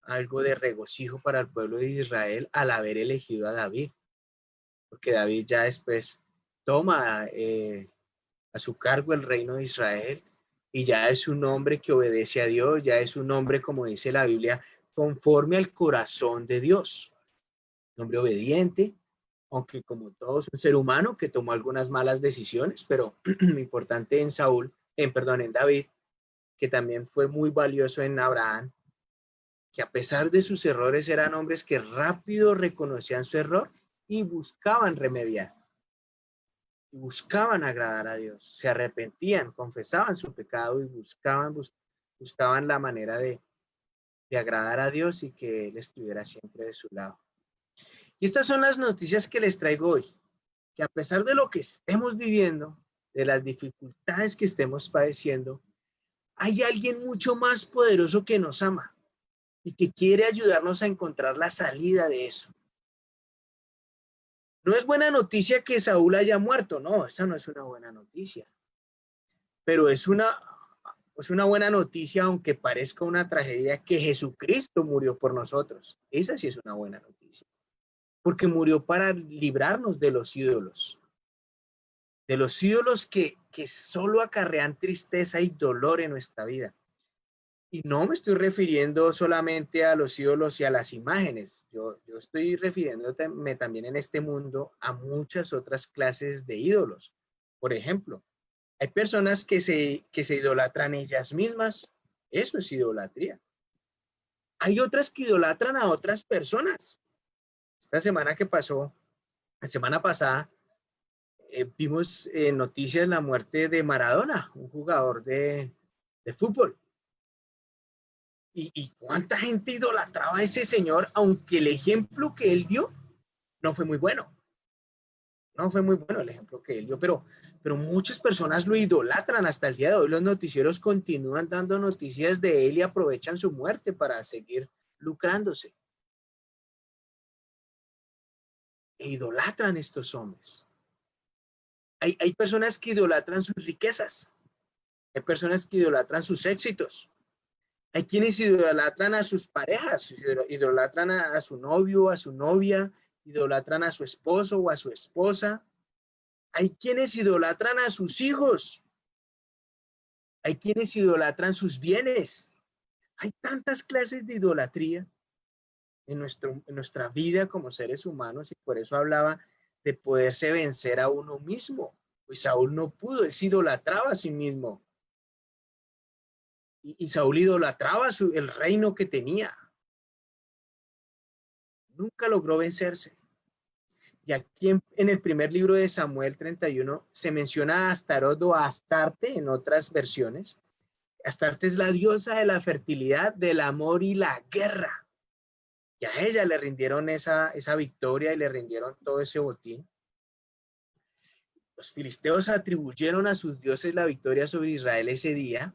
algo de regocijo para el pueblo de Israel al haber elegido a David. Porque David ya después toma a su cargo el reino de Israel y ya es un hombre que obedece a Dios, ya es un hombre, como dice la Biblia, conforme al corazón de Dios. Un hombre obediente, aunque como todos un ser humano que tomó algunas malas decisiones, pero lo importante en en David, que también fue muy valioso en Abraham, que a pesar de sus errores eran hombres que rápido reconocían su error y buscaban remediar, y buscaban agradar a Dios, se arrepentían, confesaban su pecado y buscaban la manera de agradar a Dios y que Él estuviera siempre de su lado. Y estas son las noticias que les traigo hoy, que a pesar de lo que estemos viviendo, de las dificultades que estemos padeciendo, hay alguien mucho más poderoso que nos ama y que quiere ayudarnos a encontrar la salida de eso. No es buena noticia que Saúl haya muerto, no, esa no es una buena noticia, pero es una buena noticia, aunque parezca una tragedia, que Jesucristo murió por nosotros. Esa sí es una buena noticia, porque murió para librarnos de los ídolos que solo acarrean tristeza y dolor en nuestra vida. Y no me estoy refiriendo solamente a los ídolos y a las imágenes. Yo estoy refiriéndome también en este mundo a muchas otras clases de ídolos. Por ejemplo, hay personas que se idolatran ellas mismas. Eso es idolatría. Hay otras que idolatran a otras personas. Esta semana que pasó, la semana pasada, vimos noticias de la muerte de Maradona, un jugador de fútbol. ¿Y cuánta gente idolatraba a ese señor, aunque el ejemplo que él dio no fue muy bueno? No fue muy bueno el ejemplo que él dio, pero muchas personas lo idolatran hasta el día de hoy. Los noticieros continúan dando noticias de él y aprovechan su muerte para seguir lucrándose. E idolatran estos hombres. Hay personas que idolatran sus riquezas. Hay personas que idolatran sus éxitos. Hay quienes idolatran a sus parejas, idolatran a su novio, a su novia, idolatran a su esposo o a su esposa. Hay quienes idolatran a sus hijos. Hay quienes idolatran sus bienes. Hay tantas clases de idolatría en nuestra vida como seres humanos, y por eso hablaba de poderse vencer a uno mismo. Pues Saúl no pudo, él se idolatraba a sí mismo. Y Saúl idolatraba el reino que tenía. Nunca logró vencerse. Y aquí en el primer libro de Samuel 31 se menciona a Astarot o a Astarte en otras versiones. Astarte es la diosa de la fertilidad, del amor y la guerra. Y a ella le rindieron esa victoria y le rindieron todo ese botín. Los filisteos atribuyeron a sus dioses la victoria sobre Israel ese día,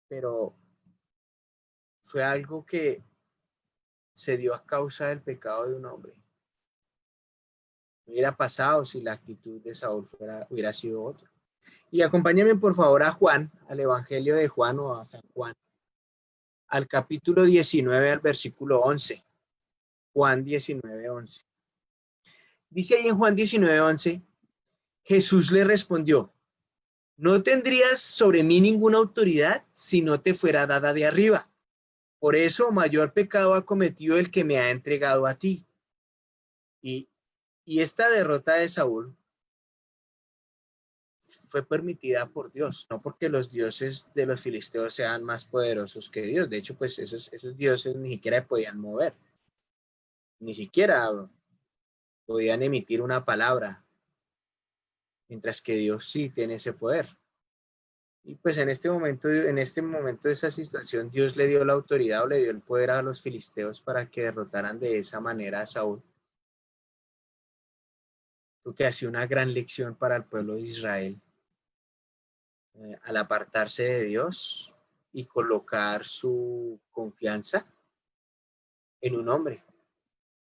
pero fue algo que se dio a causa del pecado de un hombre. No hubiera pasado si la actitud de Saúl hubiera sido otra. Y acompáñenme por favor a Juan, al Evangelio de Juan o a San Juan, al capítulo 19, al versículo 11. Juan 19, 11. Dice ahí en Juan 19, 11, Jesús le respondió: no tendrías sobre mí ninguna autoridad si no te fuera dada de arriba. Por eso mayor pecado ha cometido el que me ha entregado a ti. Y esta derrota de Saúl fue permitida por Dios, no porque los dioses de los filisteos sean más poderosos que Dios. De hecho, pues esos dioses ni siquiera podían mover, ni siquiera podían emitir una palabra, mientras que Dios sí tiene ese poder. Y pues en este momento de esa situación, Dios le dio la autoridad o le dio el poder a los filisteos para que derrotaran de esa manera a Saúl. Lo que hace una gran lección para el pueblo de Israel. Al apartarse de Dios y colocar su confianza en un hombre.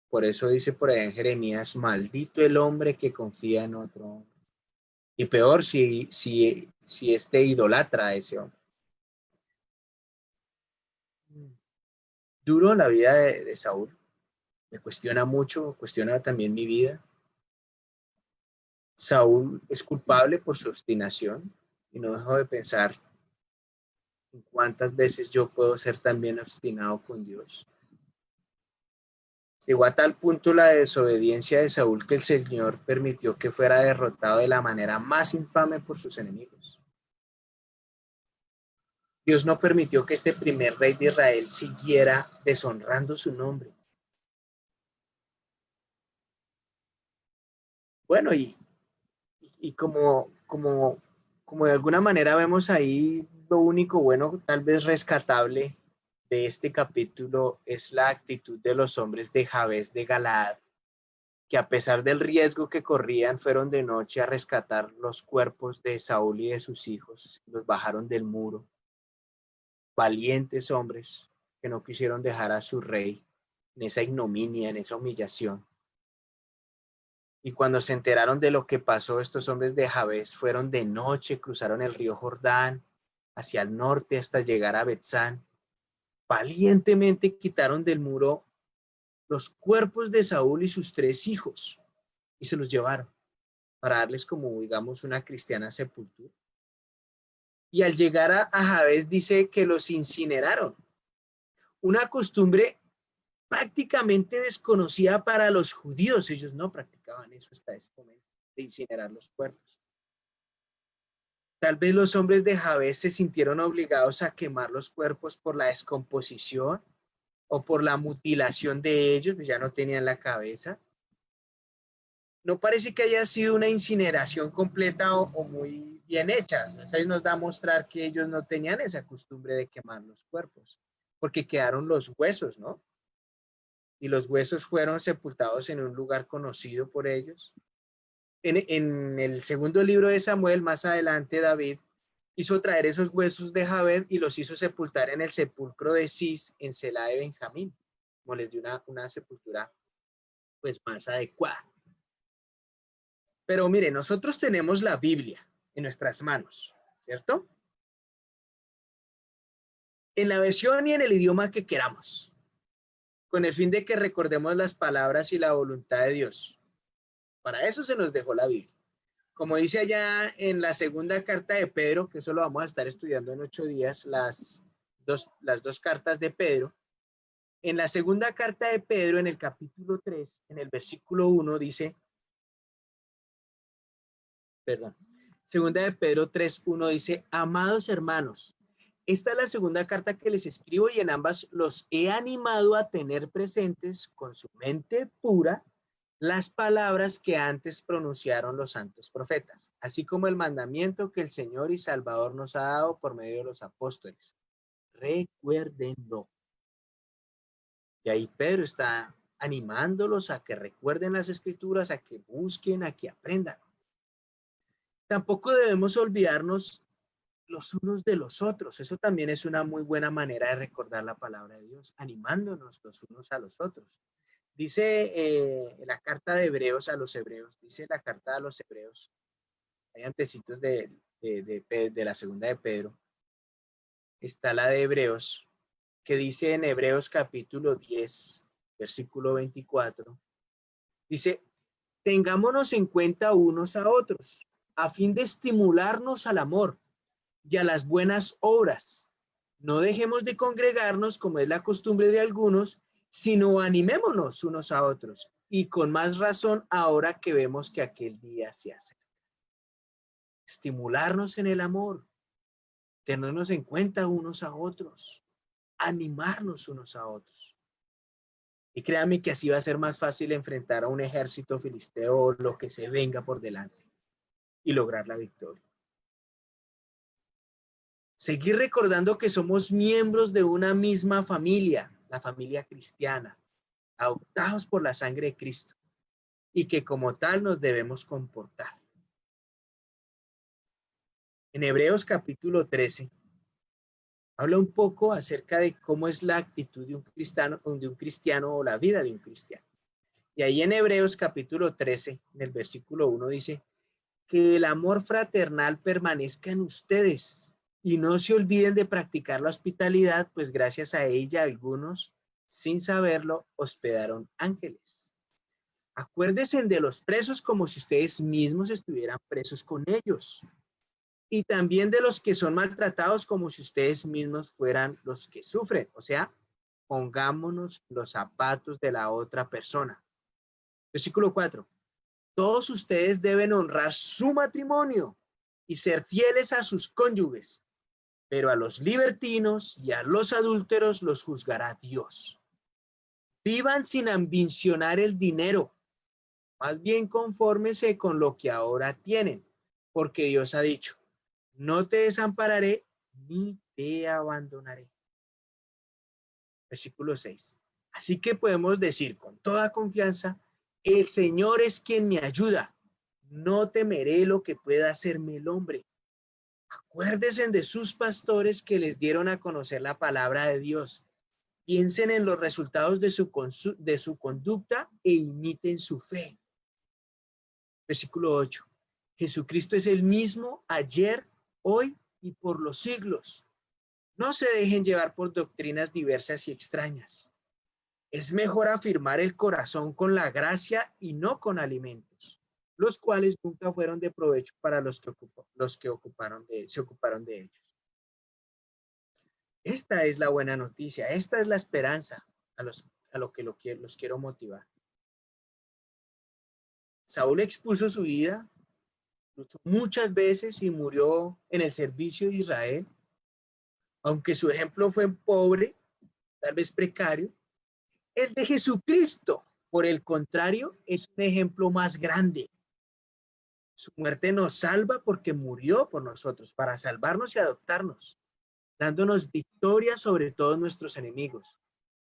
Por eso dice por ahí en Jeremías: maldito el hombre que confía en otro hombre. Y peor si este idolatra a ese hombre. Duro la vida de Saúl. Me cuestiona mucho, cuestiona también mi vida. Saúl es culpable por su obstinación y no dejo de pensar ¿Cuántas veces yo puedo ser también obstinado con Dios? Llegó a tal punto la desobediencia de Saúl que el Señor permitió que fuera derrotado de la manera más infame por sus enemigos. Dios no permitió que este primer rey de Israel siguiera deshonrando su nombre. Bueno, y como de alguna manera vemos ahí, lo único bueno, tal vez rescatable de este capítulo es la actitud de los hombres de Jabes de Galaad, que a pesar del riesgo que corrían, fueron de noche a rescatar los cuerpos de Saúl y de sus hijos, los bajaron del muro. Valientes hombres que no quisieron dejar a su rey en esa ignominia, en esa humillación. Y cuando se enteraron de lo que pasó, estos hombres de Jabes fueron de noche, cruzaron el río Jordán hacia el norte hasta llegar a Betzán. Valientemente quitaron del muro los cuerpos de Saúl y sus 3 hijos y se los llevaron para darles como, digamos, una cristiana sepultura. Y al llegar a Jabes dice que los incineraron. Una costumbre prácticamente desconocida para los judíos. Ellos no practicaban eso hasta ese momento, de incinerar los cuerpos. Tal vez los hombres de Jabes se sintieron obligados a quemar los cuerpos por la descomposición o por la mutilación de ellos, pues ya no tenían la cabeza. No parece que haya sido una incineración completa o muy bien hecha. Eso nos da a mostrar que ellos no tenían esa costumbre de quemar los cuerpos, porque quedaron los huesos, ¿no? Y los huesos fueron sepultados en un lugar conocido por ellos. En el segundo libro de Samuel, más adelante, David hizo traer esos huesos de Jabes y los hizo sepultar en el sepulcro de Cis en Selá de Benjamín, como les dio una sepultura pues más adecuada. Pero mire, nosotros tenemos la Biblia en nuestras manos, ¿cierto? En la versión y en el idioma que queramos, con el fin de que recordemos las palabras y la voluntad de Dios. Para eso se nos dejó la Biblia. Como dice allá en la segunda carta de Pedro, que eso lo vamos a estar estudiando en 8 días, las dos cartas de Pedro. En la segunda carta de Pedro, en el capítulo 3, en el versículo 1, dice, segunda de Pedro 3:1 dice, amados hermanos, esta es la segunda carta que les escribo y en ambas los he animado a tener presentes con su mente pura las palabras que antes pronunciaron los santos profetas, así como el mandamiento que el Señor y Salvador nos ha dado por medio de los apóstoles. Recuérdenlo. Y ahí Pedro está animándolos a que recuerden las escrituras, a que busquen, a que aprendan. Tampoco debemos olvidarnos los unos de los otros. Eso también es una muy buena manera de recordar la palabra de Dios, animándonos los unos a los otros. Dice la carta de Hebreos a los Hebreos, dice la carta a los Hebreos, hay antecitos de la segunda de Pedro, está la de Hebreos, que dice en Hebreos capítulo 10, versículo 24, dice, tengámonos en cuenta unos a otros, a fin de estimularnos al amor y a las buenas obras. No dejemos de congregarnos como es la costumbre de algunos, sino animémonos unos a otros, y con más razón ahora que vemos que aquel día se acerca. Estimularnos en el amor, tenernos en cuenta unos a otros, animarnos unos a otros. Y créanme que así va a ser más fácil enfrentar a un ejército filisteo o lo que se venga por delante y lograr la victoria. Seguir recordando que somos miembros de una misma familia, la familia cristiana, adoptados por la sangre de Cristo, y que como tal nos debemos comportar. En Hebreos capítulo 13, habla un poco acerca de cómo es la actitud de un cristiano o la vida de un cristiano. Y ahí en Hebreos capítulo 13, en el versículo 1 dice, que el amor fraternal permanezca en ustedes y no se olviden de practicar la hospitalidad, pues gracias a ella algunos, sin saberlo, hospedaron ángeles. Acuérdense de los presos como si ustedes mismos estuvieran presos con ellos. y también de los que son maltratados como si ustedes mismos fueran los que sufren. O sea, pongámonos los zapatos de la otra persona. Versículo 4. Todos ustedes deben honrar su matrimonio y ser fieles a sus cónyuges, pero a los libertinos y a los adúlteros los juzgará Dios. Vivan sin ambicionar el dinero, más bien confórmense con lo que ahora tienen, porque Dios ha dicho, no te desampararé ni te abandonaré. Versículo 6. Así que podemos decir con toda confianza, el Señor es quien me ayuda. No temeré lo que pueda hacerme el hombre. Acuérdense de sus pastores que les dieron a conocer la palabra de Dios. Piensen en los resultados de su conducta e imiten su fe. Versículo 8. Jesucristo es el mismo ayer, hoy y por los siglos. No se dejen llevar por doctrinas diversas y extrañas. Es mejor afirmar el corazón con la gracia y no con alimentos, los cuales nunca fueron de provecho para los que se ocuparon de ellos. Esta es la buena noticia, esta es la esperanza a lo que los quiero motivar. Saúl expuso su vida muchas veces y murió en el servicio de Israel. Aunque su ejemplo fue pobre, tal vez precario, el de Jesucristo, por el contrario, es un ejemplo más grande. Su muerte nos salva porque murió por nosotros, para salvarnos y adoptarnos, dándonos victoria sobre todos nuestros enemigos,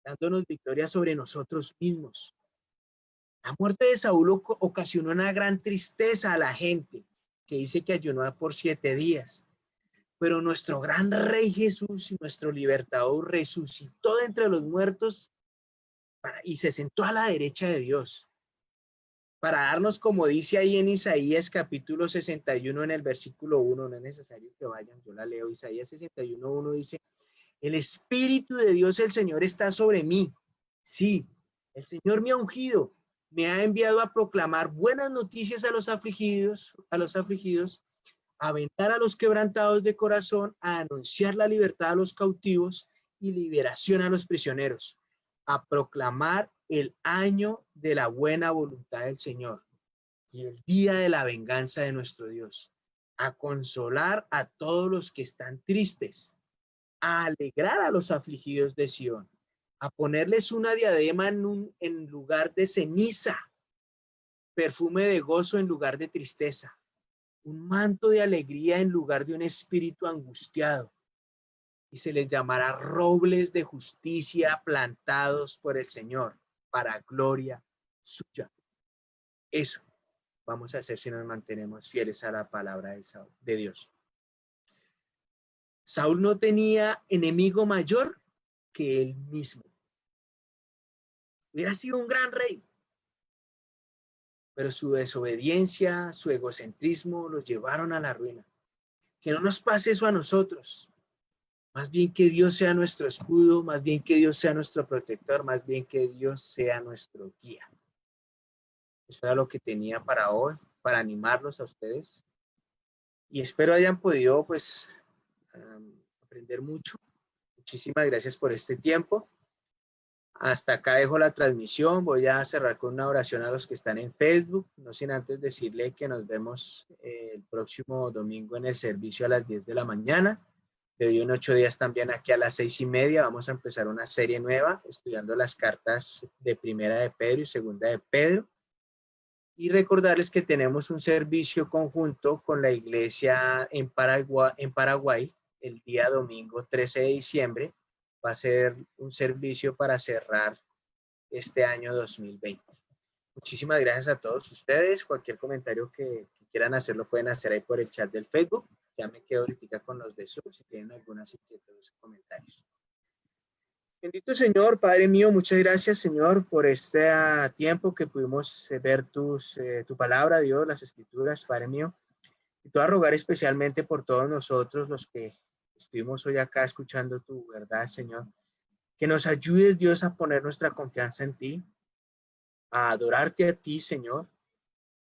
dándonos victoria sobre nosotros mismos. La muerte de Saúl ocasionó una gran tristeza a la gente, que dice que ayunó por 7 días. Pero nuestro gran Rey Jesús y nuestro libertador resucitó de entre los muertos y se sentó a la derecha de Dios para darnos, como dice ahí en Isaías capítulo 61 en el versículo 1, no es necesario que vayan, yo la leo, Isaías 61:1 dice, el Espíritu de Dios el Señor está sobre mí. Sí, el Señor me ha ungido, me ha enviado a proclamar buenas noticias a los afligidos, a aventar a los quebrantados de corazón, a anunciar la libertad a los cautivos y liberación a los prisioneros, a proclamar el año de la buena voluntad del Señor y el día de la venganza de nuestro Dios, a consolar a todos los que están tristes, a alegrar a los afligidos de Sión, a ponerles una diadema en lugar de ceniza, perfume de gozo en lugar de tristeza, un manto de alegría en lugar de un espíritu angustiado, y se les llamará robles de justicia plantados por el Señor para gloria suya. Eso vamos a hacer si nos mantenemos fieles a la palabra de Dios. Saúl no tenía enemigo mayor que él mismo. Hubiera sido un gran rey, pero su desobediencia, su egocentrismo los llevaron a la ruina. Que no nos pase eso a nosotros. Más bien que Dios sea nuestro escudo, más bien que Dios sea nuestro protector, más bien que Dios sea nuestro guía. Eso era lo que tenía para hoy, para animarlos a ustedes. Y espero hayan podido, pues, aprender mucho. Muchísimas gracias por este tiempo. Hasta acá dejo la transmisión. Voy a cerrar con una oración a los que están en Facebook. No sin antes decirle que nos vemos el próximo domingo en el servicio a las 10 de la mañana. De hoy en 8 días también aquí a las 6:30 vamos a empezar una serie nueva estudiando las cartas de Primera de Pedro y Segunda de Pedro. Y recordarles que tenemos un servicio conjunto con la iglesia en Paraguay el día domingo 13 de diciembre. Va a ser un servicio para cerrar este año 2020. Muchísimas gracias a todos ustedes. Cualquier comentario que quieran hacer lo pueden hacer ahí por el chat del Facebook. Ya me quedo ahorita con los de Zoom si tienen algunas inquietudes o comentarios. Bendito Señor, Padre mío, muchas gracias, Señor, por este tiempo que pudimos ver tu palabra, Dios, las escrituras, Padre mío. Y te voy a rogar especialmente por todos nosotros, los que estuvimos hoy acá escuchando tu verdad, Señor. Que nos ayudes, Dios, a poner nuestra confianza en ti, a adorarte a ti, Señor,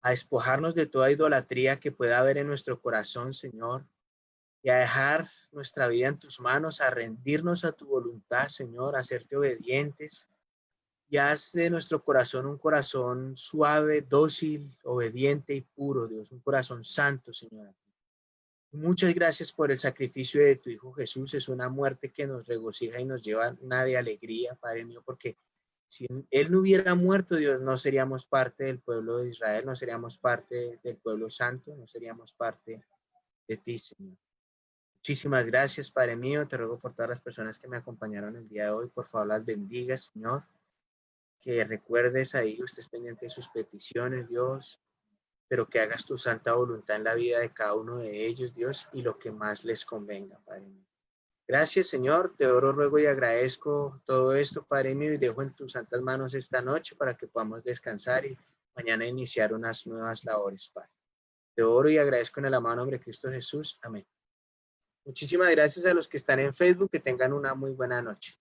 a despojarnos de toda idolatría que pueda haber en nuestro corazón, Señor, y a dejar nuestra vida en tus manos, a rendirnos a tu voluntad, Señor, a serte obedientes. Y haz de nuestro corazón un corazón suave, dócil, obediente y puro, Dios, un corazón santo, Señor. Muchas gracias por el sacrificio de tu Hijo Jesús. Es una muerte que nos regocija y nos llena de alegría, Padre mío, porque si Él no hubiera muerto, Dios, no seríamos parte del pueblo de Israel, no seríamos parte del pueblo santo, no seríamos parte de ti, Señor. Muchísimas gracias, Padre mío. Te ruego por todas las personas que me acompañaron el día de hoy. Por favor, las bendiga, Señor. Que recuerdes ahí, estés pendiente de sus peticiones, Dios, pero que hagas tu santa voluntad en la vida de cada uno de ellos, Dios, y lo que más les convenga, Padre mío. Gracias, Señor, te oro, ruego y agradezco todo esto, Padre mío, y dejo en tus santas manos esta noche para que podamos descansar y mañana iniciar unas nuevas labores, Padre. Te oro y agradezco en el amado nombre de Cristo Jesús. Amén. Muchísimas gracias a los que están en Facebook, que tengan una muy buena noche.